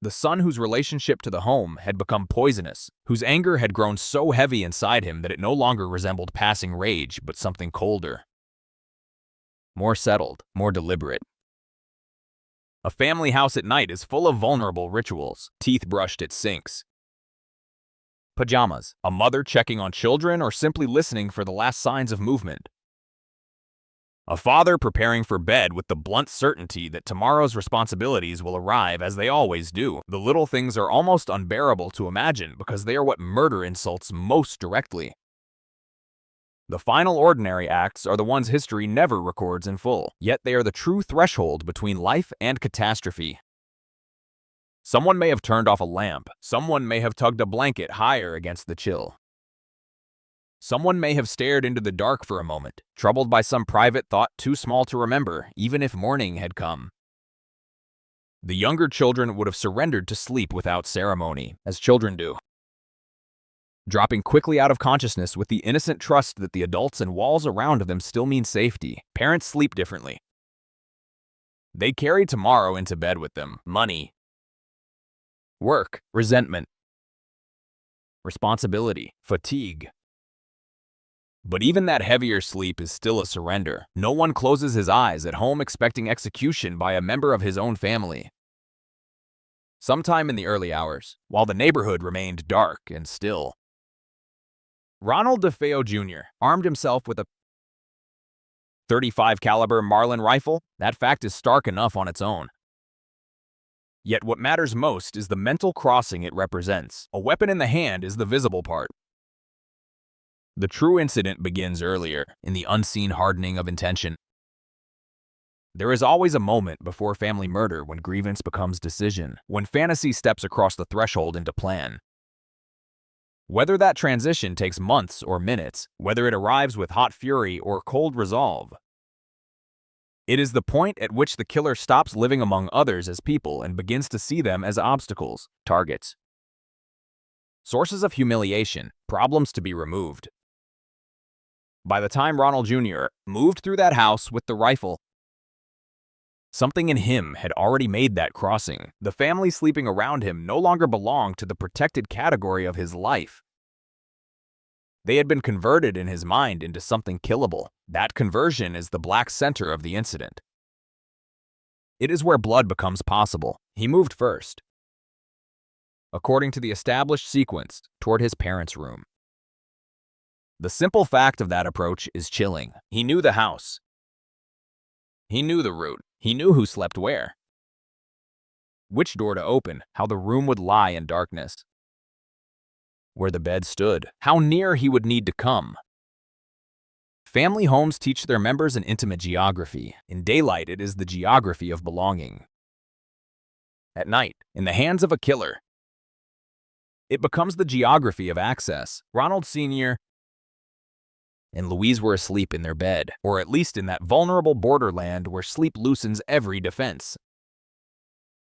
the son whose relationship to the home had become poisonous, whose anger had grown so heavy inside him that it no longer resembled passing rage, but something colder, more settled, more deliberate. A family house at night is full of vulnerable rituals, teeth brushed at sinks, pajamas, a mother checking on children or simply listening for the last signs of movement. A father preparing for bed with the blunt certainty that tomorrow's responsibilities will arrive as they always do. The little things are almost unbearable to imagine because they are what murder insults most directly. The final ordinary acts are the ones history never records in full, yet they are the true threshold between life and catastrophe. Someone may have turned off a lamp. Someone may have tugged a blanket higher against the chill. Someone may have stared into the dark for a moment, troubled by some private thought too small to remember, even if morning had come. The younger children would have surrendered to sleep without ceremony, as children do, dropping quickly out of consciousness with the innocent trust that the adults and walls around them still mean safety. Parents sleep differently. They carry tomorrow into bed with them. Money, work, resentment, responsibility, fatigue. But even that heavier sleep is still a surrender. No one closes his eyes at home expecting execution by a member of his own family. Sometime in the early hours, while the neighborhood remained dark and still, Ronald DeFeo Jr. armed himself with a .35 caliber Marlin rifle. That fact is stark enough on its own. Yet what matters most is the mental crossing it represents. A weapon in the hand is the visible part. The true incident begins earlier, in the unseen hardening of intention. There is always a moment before family murder when grievance becomes decision, when fantasy steps across the threshold into plan. Whether that transition takes months or minutes, whether it arrives with hot fury or cold resolve, it is the point at which the killer stops living among others as people and begins to see them as obstacles, targets, sources of humiliation, problems to be removed. By the time Ronald Jr. moved through that house with the rifle, something in him had already made that crossing. The family sleeping around him no longer belonged to the protected category of his life. They had been converted in his mind into something killable. That conversion is the black center of the incident. It is where blood becomes possible. He moved first, according to the established sequence, toward his parents' room. The simple fact of that approach is chilling. He knew the house. He knew the route. He knew who slept where. which door to open, how the room would lie in darkness, where the bed stood, how near he would need to come. Family homes teach their members an intimate geography. In daylight, it is the geography of belonging. At night, in the hands of a killer, it becomes the geography of access. Ronald Sr. and Louise were asleep in their bed, or at least in that vulnerable borderland where sleep loosens every defense.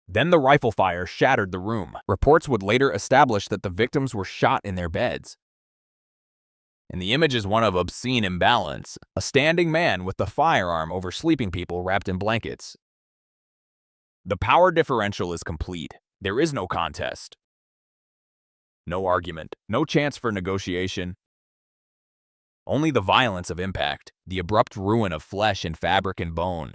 Then the rifle fire shattered the room. Reports would later establish that the victims were shot in their beds. And the image is one of obscene imbalance, a standing man with the firearm over sleeping people wrapped in blankets. The power differential is complete. There is no contest. No argument, no chance for negotiation. Only the violence of impact, the abrupt ruin of flesh and fabric and bone.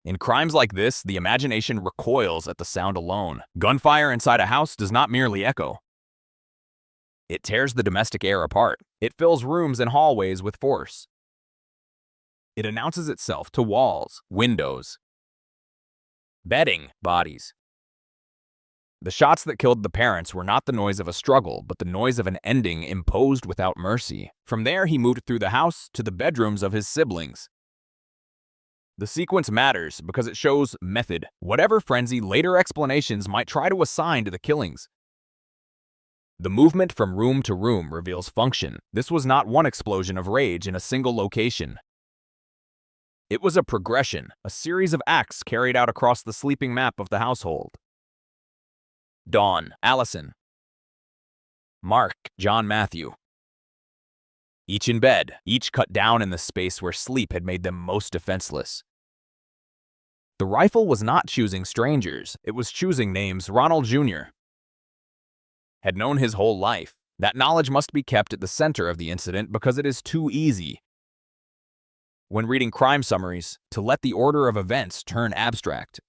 In crimes like this, the imagination recoils at the sound alone. Gunfire inside a house does not merely echo. It tears the domestic air apart. It fills rooms and hallways with force. It announces itself to walls, windows, bedding, bodies. The shots that killed the parents were not the noise of a struggle, but the noise of an ending imposed without mercy. From there, he moved through the house to the bedrooms of his siblings. The sequence matters because it shows method, whatever frenzy later explanations might try to assign to the killings. The movement from room to room reveals function. This was not one explosion of rage in a single location. It was a progression, a series of acts carried out across the sleeping map of the household. Dawn, Allison, Mark, John Matthew. Each in bed, each cut down in the space where sleep had made them most defenseless. The rifle was not choosing strangers, it was choosing names. Ronald Jr. had known his whole life. That knowledge must be kept at the center of the incident because it is too easy, when reading crime summaries, to let the order of events turn abstract.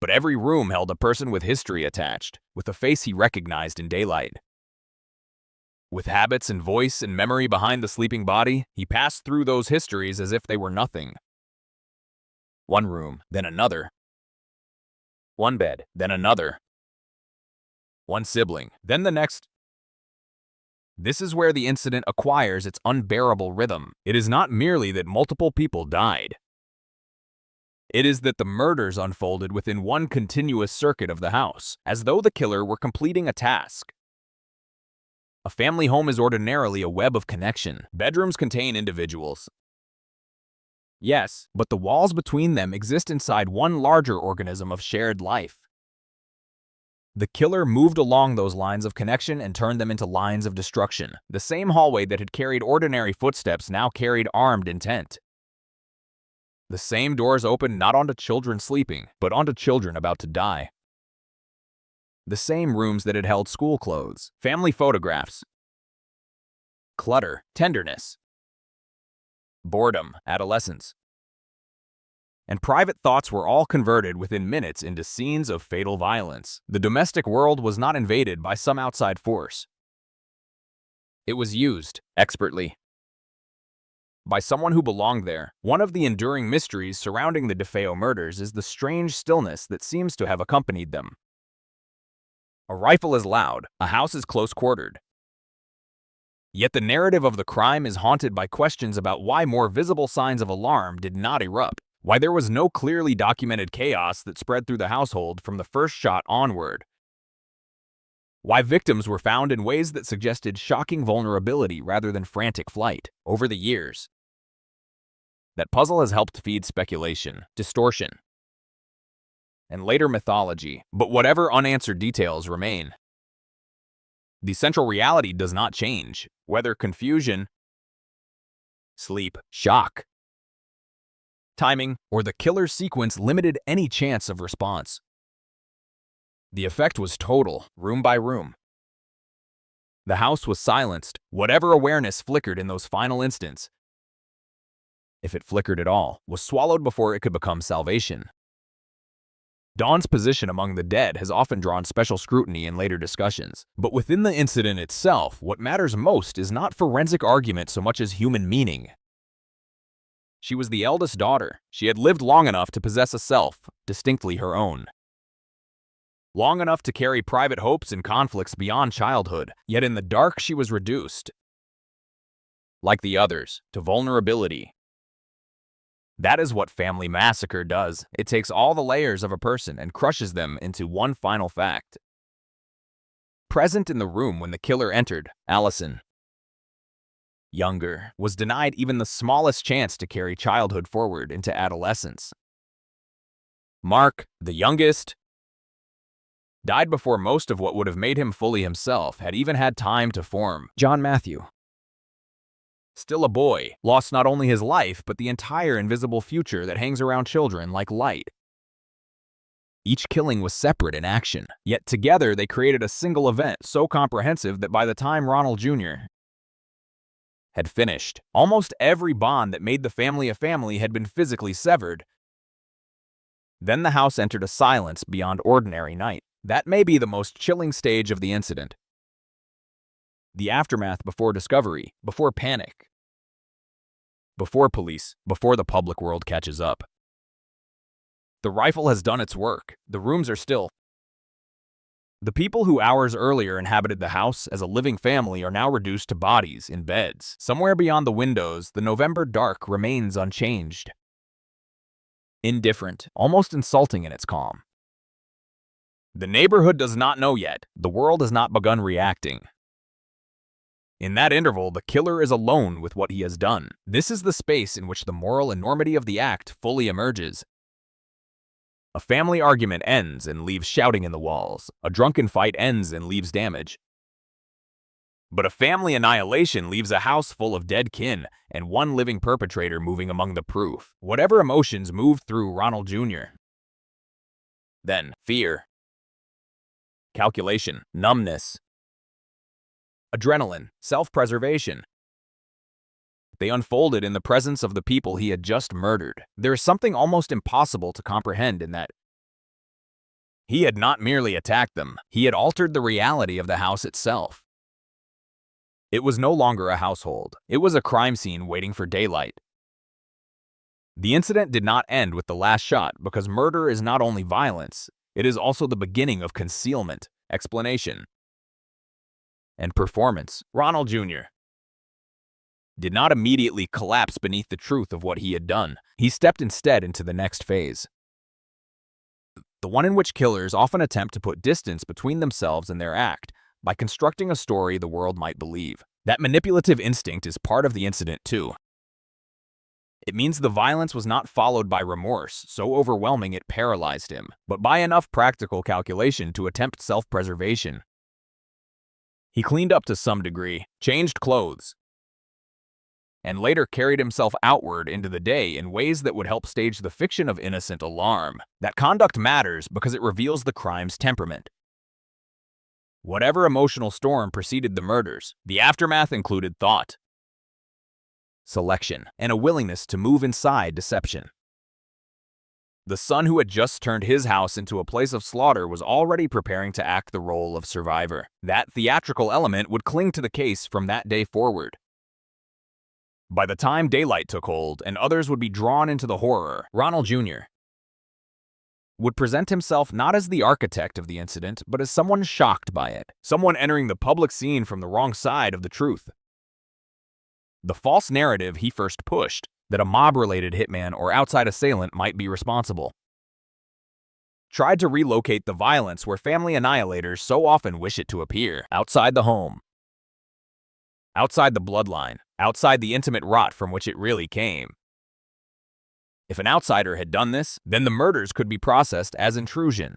But every room held a person with history attached, with a face he recognized in daylight. With habits and voice and memory behind the sleeping body, he passed through those histories as if they were nothing. One room, then another. One bed, then another. One sibling, then the next. This is where the incident acquires its unbearable rhythm. It is not merely that multiple people died. It is that the murders unfolded within one continuous circuit of the house, as though the killer were completing a task. A family home is ordinarily a web of connection. Bedrooms contain individuals. Yes, but the walls between them exist inside one larger organism of shared life. The killer moved along those lines of connection and turned them into lines of destruction. The same hallway that had carried ordinary footsteps now carried armed intent. The same doors opened not onto children sleeping, but onto children about to die. The same rooms that had held school clothes, family photographs, clutter, tenderness, boredom, adolescence, and private thoughts were all converted within minutes into scenes of fatal violence. The domestic world was not invaded by some outside force. It was used, expertly, by someone who belonged there. One of the enduring mysteries surrounding the DeFeo murders is the strange stillness that seems to have accompanied them. A rifle is loud, a house is close-quartered. Yet the narrative of the crime is haunted by questions about why more visible signs of alarm did not erupt, why there was no clearly documented chaos that spread through the household from the first shot onward, why victims were found in ways that suggested shocking vulnerability rather than frantic flight. Over the years, that puzzle has helped feed speculation, distortion, and later mythology, but whatever unanswered details remain, the central reality does not change. Whether confusion, sleep, shock, timing, or the killer's sequence limited any chance of response. The effect was total, room by room. The house was silenced. Whatever awareness flickered in those final instants, if it flickered at all, was swallowed before it could become salvation. Dawn's position among the dead has often drawn special scrutiny in later discussions. But within the incident itself, what matters most is not forensic argument so much as human meaning. She was the eldest daughter. She had lived long enough to possess a self, distinctly her own. Long enough to carry private hopes and conflicts beyond childhood, yet in the dark she was reduced, like the others, to vulnerability. That is what family massacre does. It takes all the layers of a person and crushes them into one final fact. Present in the room when the killer entered, Allison, younger, was denied even the smallest chance to carry childhood forward into adolescence. Mark, the youngest, died before most of what would have made him fully himself had even had time to form. John Matthew, still a boy, lost not only his life, but the entire invisible future that hangs around children like light. Each killing was separate in action, yet together they created a single event so comprehensive that by the time Ronald Jr. had finished, almost every bond that made the family a family had been physically severed. Then the house entered a silence beyond ordinary night. That may be the most chilling stage of the incident. The aftermath before discovery, before panic, before police, before the public world catches up. The rifle has done its work. The rooms are still. The people who hours earlier inhabited the house as a living family are now reduced to bodies in beds. Somewhere beyond the windows, the November dark remains unchanged. Indifferent, almost insulting in its calm. The neighborhood does not know yet. The world has not begun reacting. In that interval, the killer is alone with what he has done. This is the space in which the moral enormity of the act fully emerges. A family argument ends and leaves shouting in the walls. A drunken fight ends and leaves damage. But a family annihilation leaves a house full of dead kin and one living perpetrator moving among the proof. Whatever emotions moved through Ronald Jr. Then, fear, calculation, numbness, adrenaline, self-preservation. They unfolded in the presence of the people he had just murdered. There is something almost impossible to comprehend in that. He had not merely attacked them, he had altered the reality of the house itself. It was no longer a household. It was a crime scene waiting for daylight. The incident did not end with the last shot because murder is not only violence, it is also the beginning of concealment, explanation, and performance. Ronald Jr. did not immediately collapse beneath the truth of what he had done. He stepped instead into the next phase. The one in which killers often attempt to put distance between themselves and their act by constructing a story the world might believe. That manipulative instinct is part of the incident too. It means the violence was not followed by remorse, so overwhelming it paralyzed him, but by enough practical calculation to attempt self-preservation. He cleaned up to some degree, changed clothes, and later carried himself outward into the day in ways that would help stage the fiction of innocent alarm. That conduct matters because it reveals the crime's temperament. Whatever emotional storm preceded the murders, the aftermath included thought, selection, and a willingness to move inside deception. The son who had just turned his house into a place of slaughter was already preparing to act the role of survivor. That theatrical element would cling to the case from that day forward. By the time daylight took hold and others would be drawn into the horror, Ronald Jr. would present himself not as the architect of the incident, but as someone shocked by it, someone entering the public scene from the wrong side of the truth. The false narrative he first pushed, that a mob-related hitman or outside assailant might be responsible, tried to relocate the violence where family annihilators so often wish it to appear, outside the home, outside the bloodline, outside the intimate rot from which it really came. If an outsider had done this, then the murders could be processed as intrusion.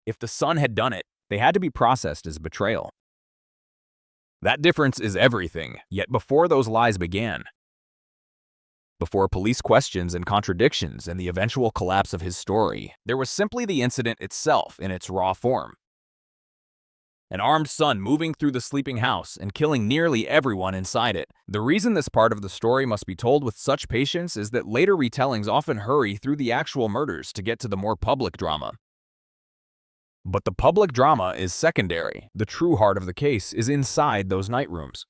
If the son had done it, they had to be processed as betrayal. That difference is everything, yet before those lies began, before police questions and contradictions and the eventual collapse of his story, there was simply the incident itself in its raw form. An armed son moving through the sleeping house and killing nearly everyone inside it. The reason this part of the story must be told with such patience is that later retellings often hurry through the actual murders to get to the more public drama. But the public drama is secondary. The true heart of the case is inside those night rooms.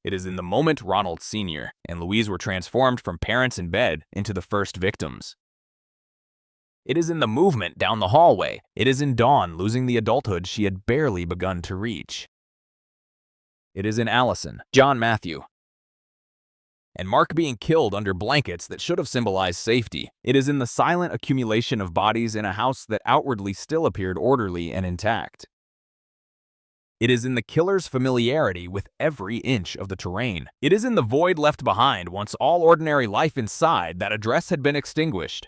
It is in the moment Ronald Sr. and Louise were transformed from parents in bed into the first victims. It is in the movement down the hallway. It is in Dawn losing the adulthood she had barely begun to reach. It is in Allison, John Matthew, and Mark being killed under blankets that should have symbolized safety. It is in the silent accumulation of bodies in a house that outwardly still appeared orderly and intact. It is in the killer's familiarity with every inch of the terrain. It is in the void left behind once all ordinary life inside that address had been extinguished.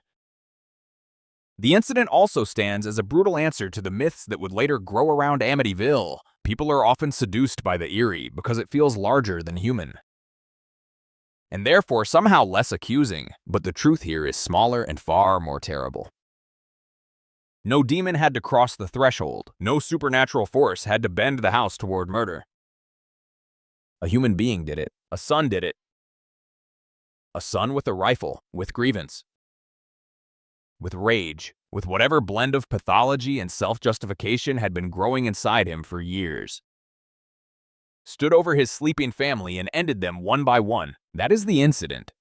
The incident also stands as a brutal answer to the myths that would later grow around Amityville. People are often seduced by the eerie because it feels larger than human, and therefore somehow less accusing, but the truth here is smaller and far more terrible. No demon had to cross the threshold. No supernatural force had to bend the house toward murder. A human being did it. A son did it. A son with a rifle, with grievance, with rage, with whatever blend of pathology and self-justification had been growing inside him for years. Stood over his sleeping family and ended them one by one. That is the incident.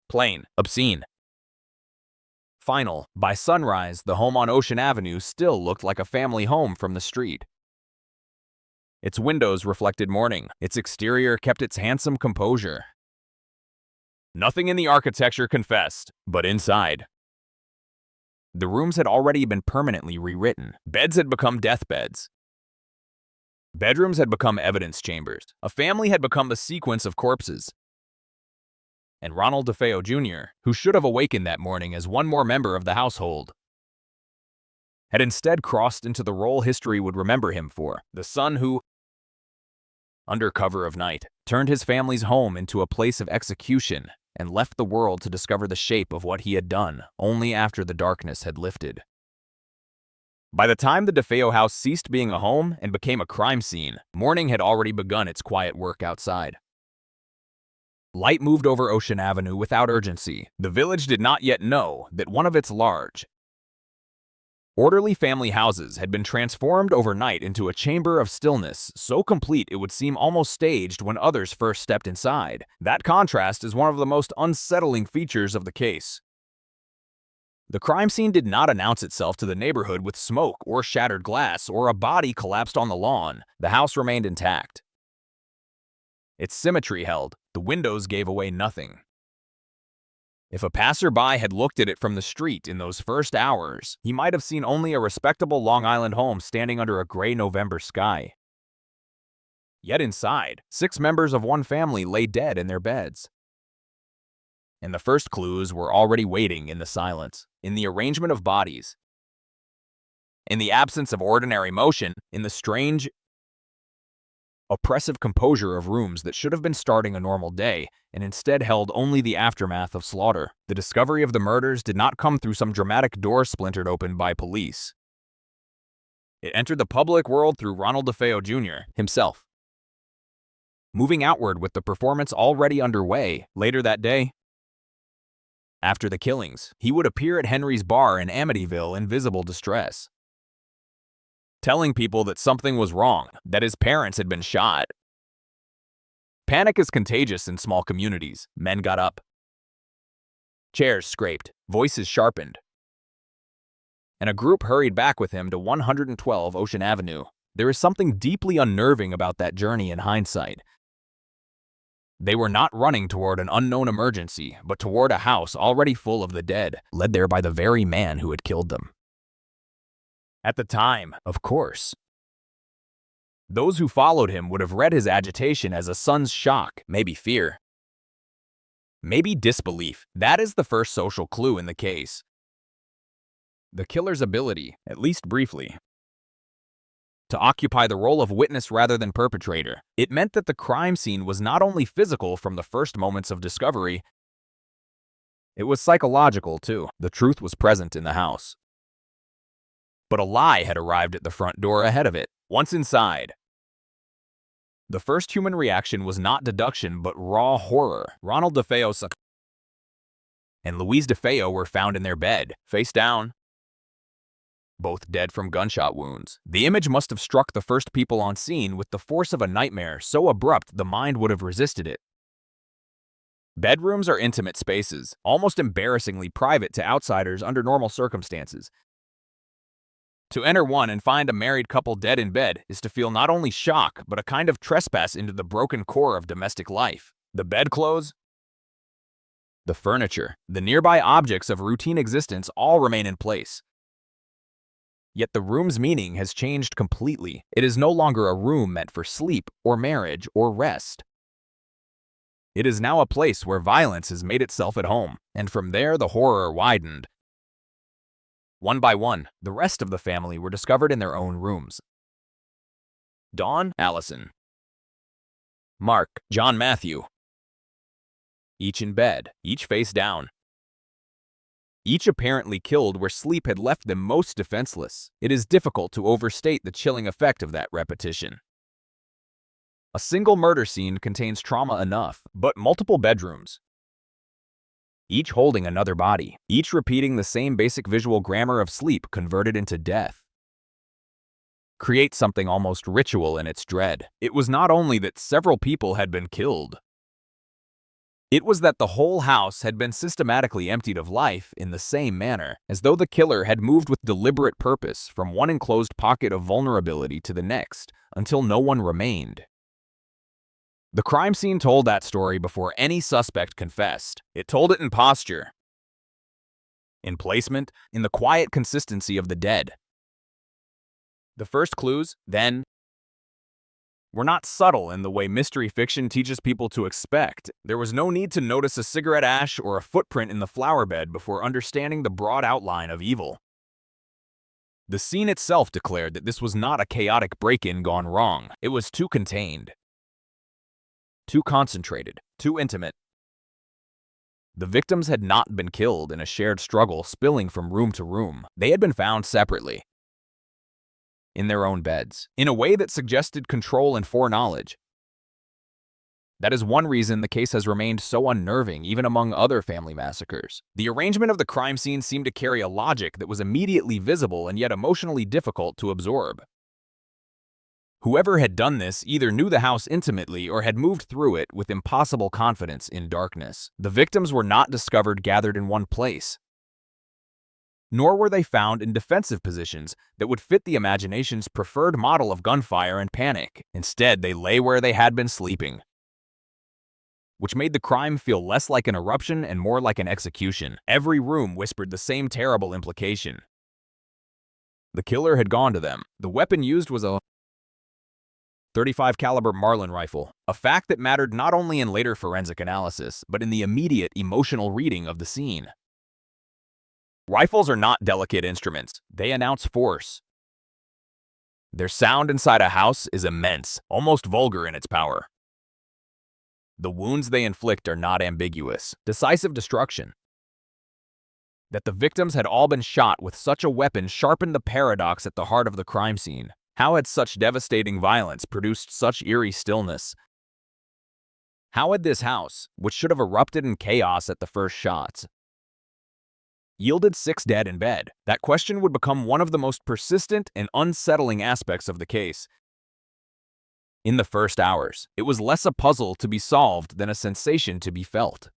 Plain, obscene. Final. By sunrise, the home on Ocean Avenue still looked like a family home from the street. Its windows reflected morning. Its exterior kept its handsome composure. Nothing in the architecture confessed, but inside. The rooms had already been permanently rewritten. Beds had become deathbeds. Bedrooms had become evidence chambers. A family had become the sequence of corpses. And Ronald DeFeo Jr., who should have awakened that morning as one more member of the household, had instead crossed into the role history would remember him for, the son who, under cover of night, turned his family's home into a place of execution and left the world to discover the shape of what he had done only after the darkness had lifted. By the time the DeFeo house ceased being a home and became a crime scene, morning had already begun its quiet work outside. Light moved over Ocean Avenue without urgency. The village did not yet know that one of its large, orderly family houses had been transformed overnight into a chamber of stillness so complete it would seem almost staged when others first stepped inside. That contrast is one of the most unsettling features of the case. The crime scene did not announce itself to the neighborhood with smoke or shattered glass or a body collapsed on the lawn. The house remained intact. Its symmetry held. The windows gave away nothing. If a passerby had looked at it from the street in those first hours, he might have seen only a respectable Long Island home standing under a gray November sky. Yet inside, 6 members of one family lay dead in their beds. And the first clues were already waiting in the silence, in the arrangement of bodies, in the absence of ordinary motion, in the strange, oppressive composure of rooms that should have been starting a normal day and instead held only the aftermath of slaughter. The discovery of the murders did not come through some dramatic door splintered open by police. It entered the public world through Ronald DeFeo Jr. himself. Moving outward with the performance already underway, later that day, after the killings, he would appear at Henry's bar in Amityville in visible distress, telling people that something was wrong, that his parents had been shot. Panic is contagious in small communities. Men got up. Chairs scraped, voices sharpened, and a group hurried back with him to 112 Ocean Avenue. There is something deeply unnerving about that journey in hindsight. They were not running toward an unknown emergency, but toward a house already full of the dead, led there by the very man who had killed them. At the time, of course, those who followed him would have read his agitation as a son's shock, maybe fear, maybe disbelief. That is the first social clue in the case. The killer's ability, at least briefly, to occupy the role of witness rather than perpetrator. It meant that the crime scene was not only physical from the first moments of discovery, it was psychological too. The truth was present in the house, but a lie had arrived at the front door ahead of it. Once inside, the first human reaction was not deduction but raw horror. Ronald DeFeo and Louise DeFeo were found in their bed, face down, both dead from gunshot wounds. The image must have struck the first people on scene with the force of a nightmare so abrupt the mind would have resisted it. Bedrooms are intimate spaces, almost embarrassingly private to outsiders under normal circumstances. To enter one and find a married couple dead in bed is to feel not only shock, but a kind of trespass into the broken core of domestic life. The bedclothes, the furniture, the nearby objects of routine existence all remain in place. Yet the room's meaning has changed completely. It is no longer a room meant for sleep or marriage or rest. It is now a place where violence has made itself at home, and from there the horror widened. One by one, the rest of the family were discovered in their own rooms. Dawn, Allison. Mark, John Matthew. Each in bed, each face down. Each apparently killed where sleep had left them most defenseless. It is difficult to overstate the chilling effect of that repetition. A single murder scene contains trauma enough, but multiple bedrooms, each holding another body, each repeating the same basic visual grammar of sleep converted into death, create something almost ritual in its dread. It was not only that several people had been killed, it was that the whole house had been systematically emptied of life in the same manner, as though the killer had moved with deliberate purpose from one enclosed pocket of vulnerability to the next, until no one remained. The crime scene told that story before any suspect confessed. It told it in posture, in placement, in the quiet consistency of the dead. The first clues, then, were not subtle in the way mystery fiction teaches people to expect. There was no need to notice a cigarette ash or a footprint in the flower bed before understanding the broad outline of evil. The scene itself declared that this was not a chaotic break-in gone wrong. It was too contained, too concentrated, too intimate. The victims had not been killed in a shared struggle spilling from room to room. They had been found separately, in their own beds, in a way that suggested control and foreknowledge. That is one reason the case has remained so unnerving even among other family massacres. The arrangement of the crime scene seemed to carry a logic that was immediately visible and yet emotionally difficult to absorb. Whoever had done this either knew the house intimately or had moved through it with impossible confidence in darkness. The victims were not discovered gathered in one place, nor were they found in defensive positions that would fit the imagination's preferred model of gunfire and panic. Instead, they lay where they had been sleeping, which made the crime feel less like an eruption and more like an execution. Every room whispered the same terrible implication. The killer had gone to them. The weapon used was a .35 caliber Marlin rifle, a fact that mattered not only in later forensic analysis, but in the immediate emotional reading of the scene. Rifles are not delicate instruments. They announce force. Their sound inside a house is immense, almost vulgar in its power. The wounds they inflict are not ambiguous. Decisive destruction. That the victims had all been shot with such a weapon sharpened the paradox at the heart of the crime scene. How had such devastating violence produced such eerie stillness? How had this house, which should have erupted in chaos at the first shots, yielded 6 dead in bed? That question would become one of the most persistent and unsettling aspects of the case. In the first hours, it was less a puzzle to be solved than a sensation to be felt.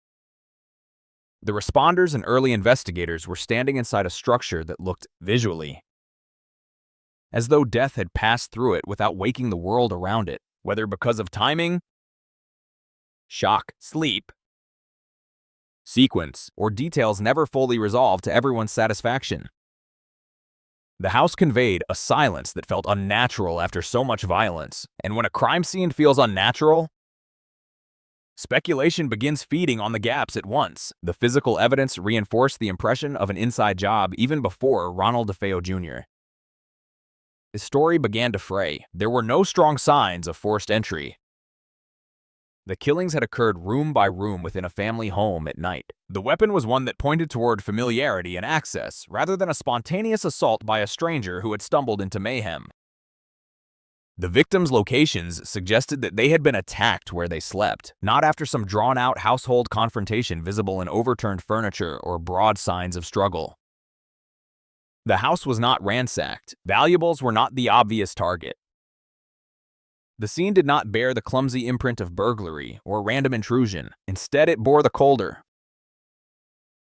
The responders and early investigators were standing inside a structure that looked, visually, as though death had passed through it without waking the world around it, whether because of timing, shock, sleep, sequence, or details never fully resolved to everyone's satisfaction. The house conveyed a silence that felt unnatural after so much violence, and when a crime scene feels unnatural, speculation begins feeding on the gaps at once. The physical evidence reinforced the impression of an inside job even before Ronald DeFeo Jr. His story began to fray. There were no strong signs of forced entry. The killings had occurred room by room within a family home at night. The weapon was one that pointed toward familiarity and access, rather than a spontaneous assault by a stranger who had stumbled into mayhem. The victims' locations suggested that they had been attacked where they slept, not after some drawn-out household confrontation visible in overturned furniture or broad signs of struggle. The house was not ransacked. Valuables were not the obvious target. The scene did not bear the clumsy imprint of burglary or random intrusion. Instead, it bore the colder,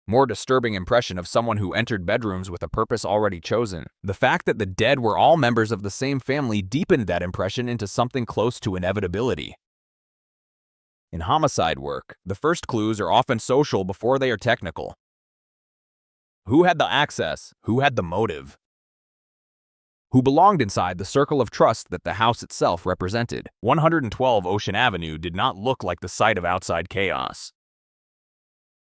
more disturbing impression of someone who entered bedrooms with a purpose already chosen. The fact that the dead were all members of the same family deepened that impression into something close to inevitability. In homicide work, the first clues are often social before they are technical. Who had the access? Who had the motive? Who belonged inside the circle of trust that the house itself represented? 112 Ocean Avenue did not look like the site of outside chaos.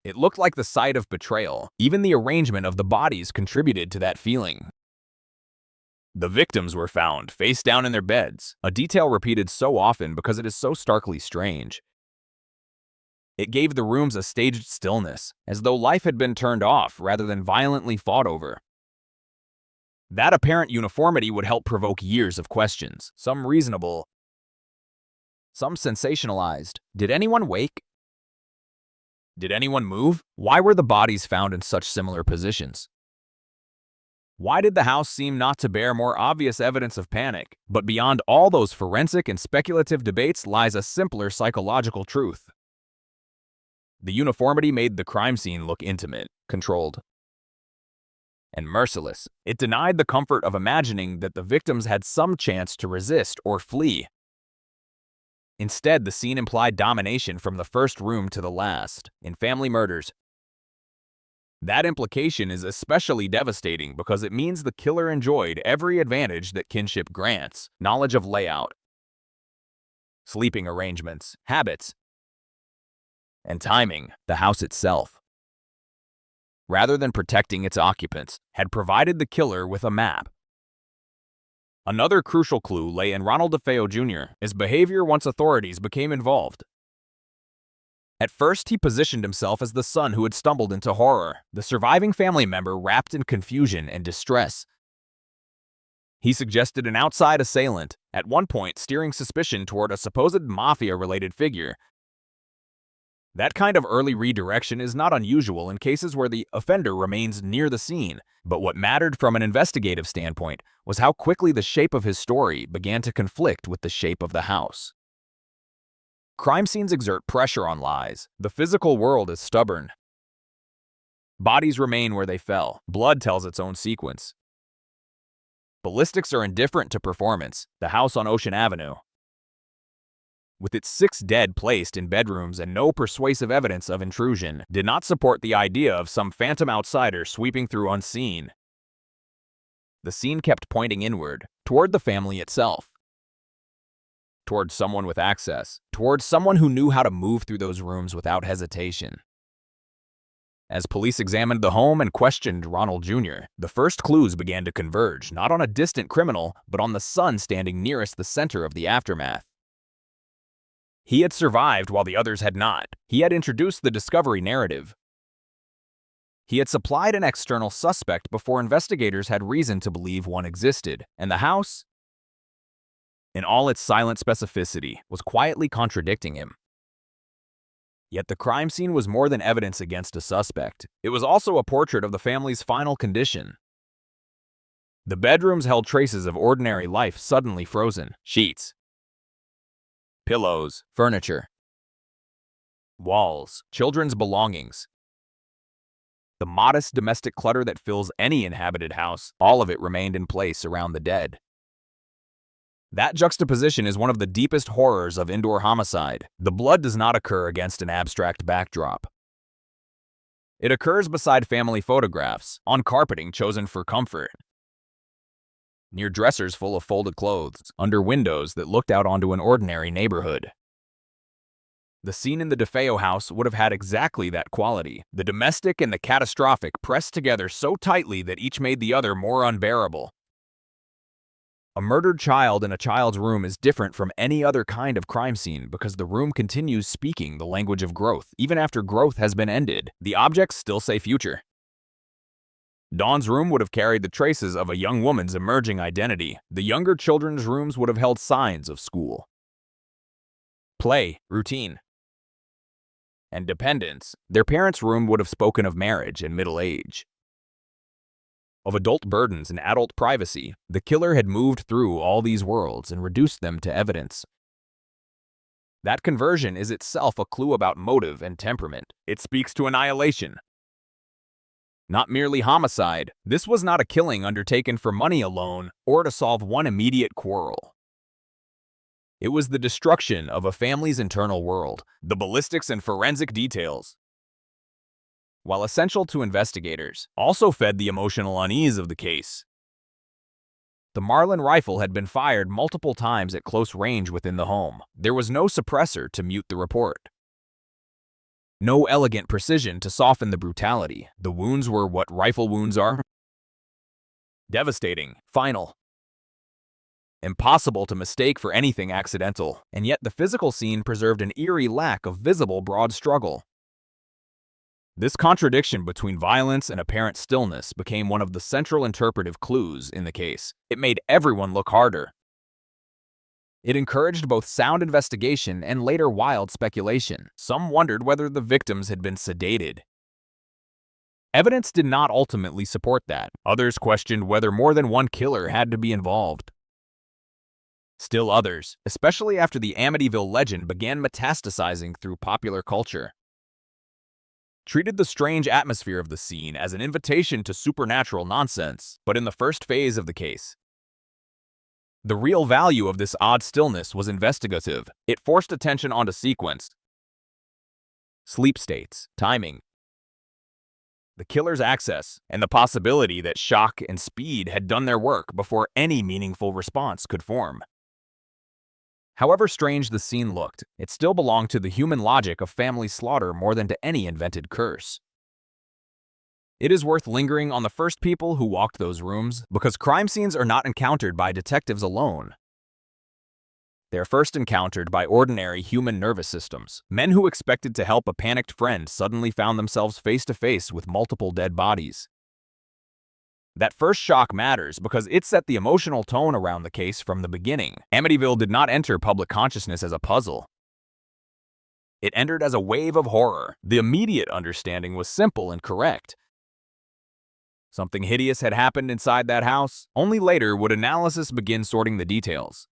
It looked like the site of betrayal. Even the arrangement of the bodies contributed to that feeling. The victims were found face down in their beds, a detail repeated so often because it is so starkly strange. It gave the rooms a staged stillness, as though life had been turned off rather than violently fought over. That apparent uniformity would help provoke years of questions, some reasonable, some sensationalized. Did anyone wake? Did anyone move? Why were the bodies found in such similar positions? Why did the house seem not to bear more obvious evidence of panic? But beyond all those forensic and speculative debates lies a simpler psychological truth. The uniformity made the crime scene look intimate, controlled, and merciless. It denied the comfort of imagining that the victims had some chance to resist or flee. Instead, the scene implied domination from the first room to the last. In family murders, that implication is especially devastating because it means the killer enjoyed every advantage that kinship grants: knowledge of layout, sleeping arrangements, habits, and timing. The house itself, rather than protecting its occupants, had provided the killer with a map. Another crucial clue lay in Ronald DeFeo Jr., his behavior once authorities became involved. At first, he positioned himself as the son who had stumbled into horror, the surviving family member wrapped in confusion and distress. He suggested an outside assailant, at one point steering suspicion toward a supposed mafia-related figure. That kind of early redirection is not unusual in cases where the offender remains near the scene, but what mattered from an investigative standpoint was how quickly the shape of his story began to conflict with the shape of the house. Crime scenes exert pressure on lies. The physical world is stubborn. Bodies remain where they fell. Blood tells its own sequence. Ballistics are indifferent to performance. The house on Ocean Avenue, with its 6 dead placed in bedrooms and no persuasive evidence of intrusion, did not support the idea of some phantom outsider sweeping through unseen. The scene kept pointing inward, toward the family itself, toward someone with access, toward someone who knew how to move through those rooms without hesitation. As police examined the home and questioned Ronald Jr., the first clues began to converge, not on a distant criminal, but on the son standing nearest the center of the aftermath. He had survived while the others had not. He had introduced the discovery narrative. He had supplied an external suspect before investigators had reason to believe one existed, and the house, in all its silent specificity, was quietly contradicting him. Yet the crime scene was more than evidence against a suspect. It was also a portrait of the family's final condition. The bedrooms held traces of ordinary life suddenly frozen: sheets, pillows, furniture, walls, children's belongings. The modest domestic clutter that fills any inhabited house, all of it remained in place around the dead. That juxtaposition is one of the deepest horrors of indoor homicide. The blood does not occur against an abstract backdrop. It occurs beside family photographs, on carpeting chosen for comfort, near dressers full of folded clothes, under windows that looked out onto an ordinary neighborhood. The scene in the DeFeo house would have had exactly that quality. The domestic and the catastrophic pressed together so tightly that each made the other more unbearable. A murdered child in a child's room is different from any other kind of crime scene because the room continues speaking the language of growth. Even after growth has been ended, the objects still say future. Dawn's room would have carried the traces of a young woman's emerging identity. The younger children's rooms would have held signs of school, play, routine, and dependence. Their parents' room would have spoken of marriage and middle age. Of adult burdens and adult privacy, the killer had moved through all these worlds and reduced them to evidence. That conversion is itself a clue about motive and temperament. It speaks to annihilation. Not merely homicide, this was not a killing undertaken for money alone or to solve one immediate quarrel. It was the destruction of a family's internal world, the ballistics and forensic details, while essential to investigators, also fed the emotional unease of the case. The Marlin rifle had been fired multiple times at close range within the home. There was no suppressor to mute the report. No elegant precision to soften the brutality. The wounds were what rifle wounds are. Devastating, final. Impossible to mistake for anything accidental, and yet the physical scene preserved an eerie lack of visible broad struggle. This contradiction between violence and apparent stillness became one of the central interpretive clues in the case. It made everyone look harder. It encouraged both sound investigation and later wild speculation. Some wondered whether the victims had been sedated. Evidence did not ultimately support that. Others questioned whether more than one killer had to be involved. Still others, especially after the Amityville legend began metastasizing through popular culture, treated the strange atmosphere of the scene as an invitation to supernatural nonsense. But in the first phase of the case, the real value of this odd stillness was investigative. It forced attention onto sequence, sleep states, timing, the killer's access, and the possibility that shock and speed had done their work before any meaningful response could form. However strange the scene looked, it still belonged to the human logic of family slaughter more than to any invented curse. It is worth lingering on the first people who walked those rooms, because crime scenes are not encountered by detectives alone. They are first encountered by ordinary human nervous systems. Men who expected to help a panicked friend suddenly found themselves face to face with multiple dead bodies. That first shock matters because it set the emotional tone around the case from the beginning. Amityville did not enter public consciousness as a puzzle. It entered as a wave of horror. The immediate understanding was simple and correct. Something hideous had happened inside that house. Only later would analysis begin sorting the details.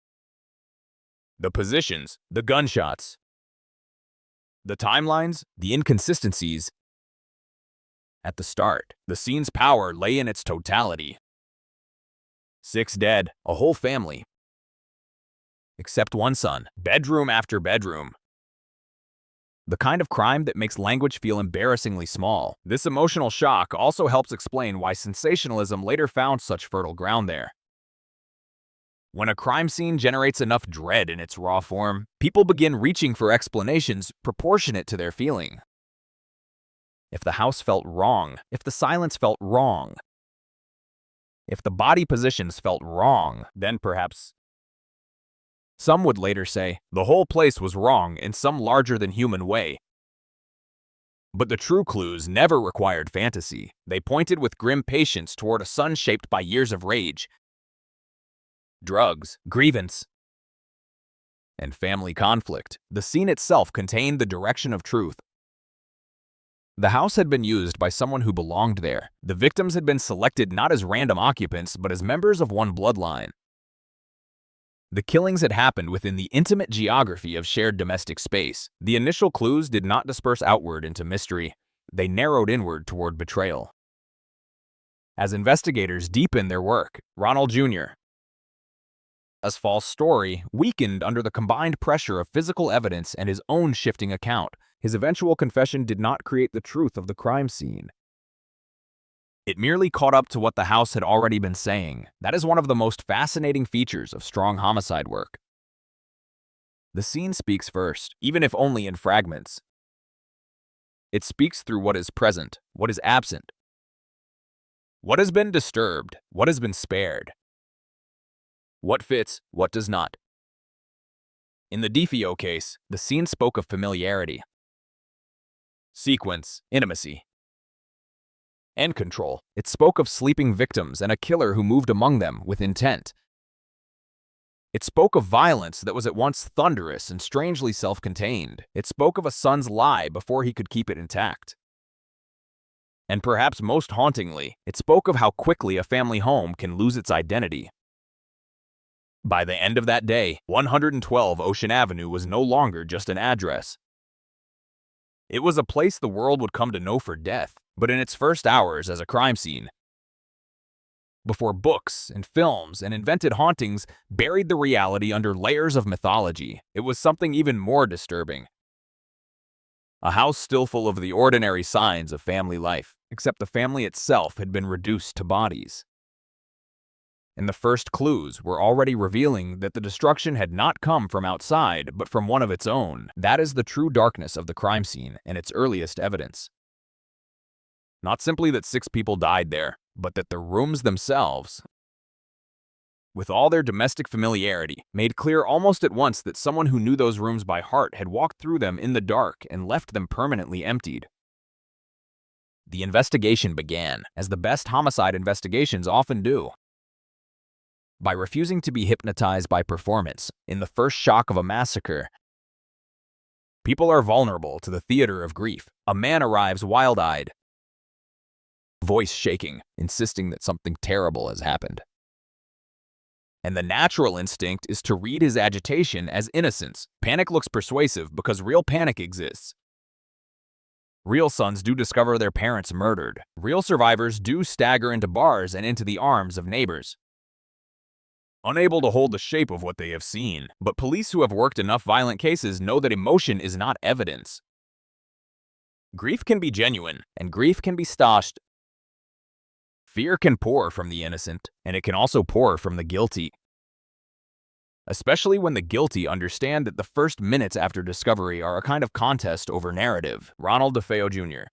The positions, the gunshots, the timelines, the inconsistencies. At the start, the scene's power lay in its totality. 6 dead, a whole family, except one son, bedroom after bedroom. The kind of crime that makes language feel embarrassingly small. This emotional shock also helps explain why sensationalism later found such fertile ground there. When a crime scene generates enough dread in its raw form, people begin reaching for explanations proportionate to their feeling. If the house felt wrong, if the silence felt wrong, if the body positions felt wrong, then perhaps. Some would later say, the whole place was wrong in some larger-than-human way. But the true clues never required fantasy. They pointed with grim patience toward a sun shaped by years of rage, drugs, grievance, and family conflict. The scene itself contained the direction of truth. The house had been used by someone who belonged there. The victims had been selected not as random occupants, but as members of one bloodline. The killings had happened within the intimate geography of shared domestic space. The initial clues did not disperse outward into mystery. They narrowed inward toward betrayal. As investigators deepened their work, Ronald Jr. As false story weakened under the combined pressure of physical evidence and his own shifting account. His eventual confession did not create the truth of the crime scene. It merely caught up to what the house had already been saying. That is one of the most fascinating features of strong homicide work. The scene speaks first, even if only in fragments. It speaks through what is present, what is absent, what has been disturbed, what has been spared, what fits, what does not. In the DeFeo case, the scene spoke of familiarity, sequence, intimacy, and control. It spoke of sleeping victims and a killer who moved among them with intent. It spoke of violence that was at once thunderous and strangely self-contained. It spoke of a son's lie before he could keep it intact. And perhaps most hauntingly, it spoke of how quickly a family home can lose its identity. By the end of that day, 112 Ocean Avenue was no longer just an address. It was a place the world would come to know for death, but in its first hours as a crime scene, before books and films and invented hauntings buried the reality under layers of mythology, it was something even more disturbing. A house still full of the ordinary signs of family life, except the family itself had been reduced to bodies. And the first clues were already revealing that the destruction had not come from outside, but from one of its own. That is the true darkness of the crime scene and its earliest evidence. Not simply that 6 people died there, but that the rooms themselves, with all their domestic familiarity, made clear almost at once that someone who knew those rooms by heart had walked through them in the dark and left them permanently emptied. The investigation began, as the best homicide investigations often do, by refusing to be hypnotized by performance. In the first shock of a massacre, people are vulnerable to the theater of grief. A man arrives wild-eyed, voice shaking, insisting that something terrible has happened. And the natural instinct is to read his agitation as innocence. Panic looks persuasive because real panic exists. Real sons do discover their parents murdered. Real survivors do stagger into bars and into the arms of neighbors, unable to hold the shape of what they have seen. But police who have worked enough violent cases know that emotion is not evidence. Grief can be genuine, and grief can be staged. Fear can pour from the innocent, and it can also pour from the guilty. Especially when the guilty understand that the first minutes after discovery are a kind of contest over narrative. Ronald DeFeo Jr.,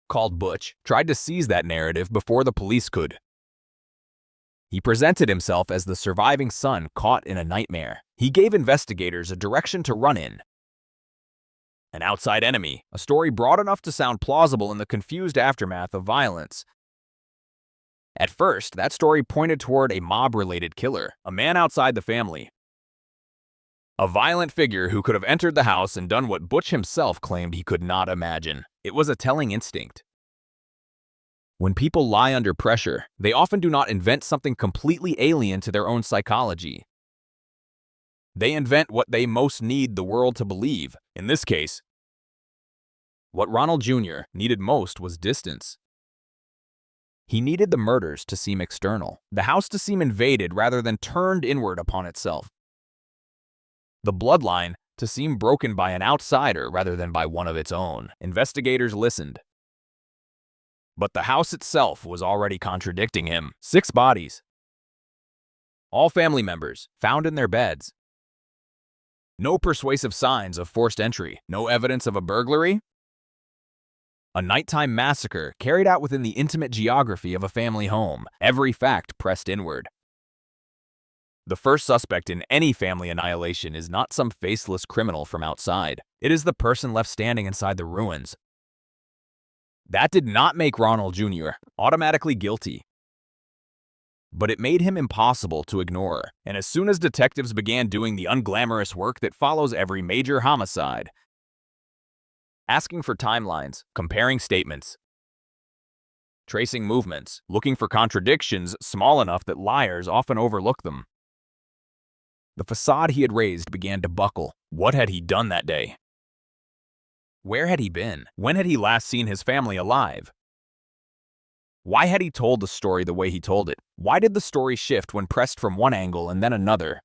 called Butch, tried to seize that narrative before the police could. He presented himself as the surviving son caught in a nightmare. He gave investigators a direction to run in. An outside enemy, a story broad enough to sound plausible in the confused aftermath of violence. At first, that story pointed toward a mob-related killer, a man outside the family. A violent figure who could have entered the house and done what Butch himself claimed he could not imagine. It was a telling instinct. When people lie under pressure, they often do not invent something completely alien to their own psychology. They invent what they most need the world to believe. In this case, what Ronald Jr. needed most was distance. He needed the murders to seem external, the house to seem invaded rather than turned inward upon itself, the bloodline to seem broken by an outsider rather than by one of its own. Investigators listened. But the house itself was already contradicting him. 6 bodies, all family members, found in their beds. No persuasive signs of forced entry, no evidence of a burglary. A nighttime massacre carried out within the intimate geography of a family home, every fact pressed inward. The first suspect in any family annihilation is not some faceless criminal from outside. It is the person left standing inside the ruins. That did not make Ronald Jr. automatically guilty, but it made him impossible to ignore. And as soon as detectives began doing the unglamorous work that follows every major homicide, asking for timelines, comparing statements, tracing movements, looking for contradictions small enough that liars often overlook them, the facade he had raised began to buckle. What had he done that day? Where had he been? When had he last seen his family alive? Why had he told the story the way he told it? Why did the story shift when pressed from one angle and then another?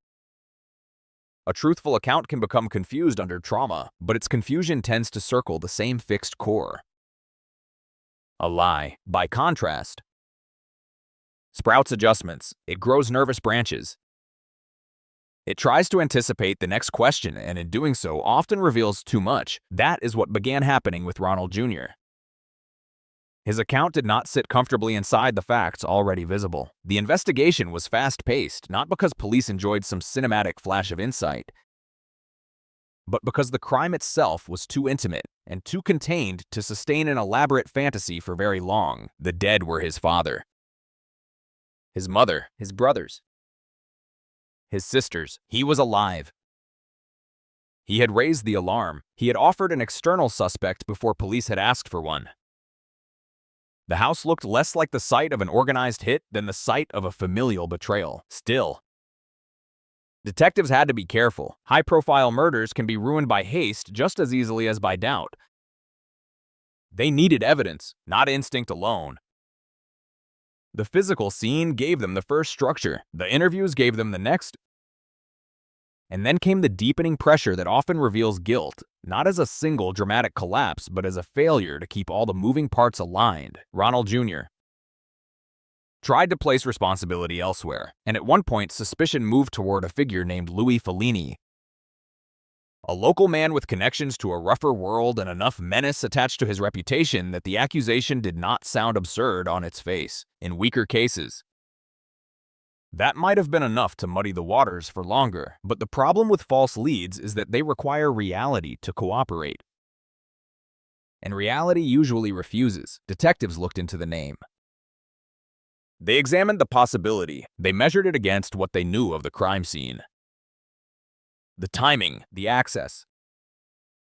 A truthful account can become confused under trauma, but its confusion tends to circle the same fixed core. A lie, by contrast, sprouts adjustments. It grows nervous branches. It tries to anticipate the next question, and in doing so often reveals too much. That is what began happening with Ronald Jr. His account did not sit comfortably inside the facts already visible. The investigation was fast-paced, not because police enjoyed some cinematic flash of insight, but because the crime itself was too intimate and too contained to sustain an elaborate fantasy for very long. The dead were his father, his mother, his brothers, his sisters. He was alive. He had raised the alarm. He had offered an external suspect before police had asked for one. The house looked less like the site of an organized hit than the site of a familial betrayal. Still, detectives had to be careful. High-profile murders can be ruined by haste just as easily as by doubt. They needed evidence, not instinct alone. The physical scene gave them the first structure, the interviews gave them the next, and then came the deepening pressure that often reveals guilt, not as a single dramatic collapse, but as a failure to keep all the moving parts aligned. Ronald Jr. tried to place responsibility elsewhere, and at one point suspicion moved toward a figure named Louis Fellini, a local man with connections to a rougher world and enough menace attached to his reputation that the accusation did not sound absurd on its face. In weaker cases, that might have been enough to muddy the waters for longer, but the problem with false leads is that they require reality to cooperate. And reality usually refuses. Detectives looked into the name. They examined the possibility. They measured it against what they knew of the crime scene. The timing, the access,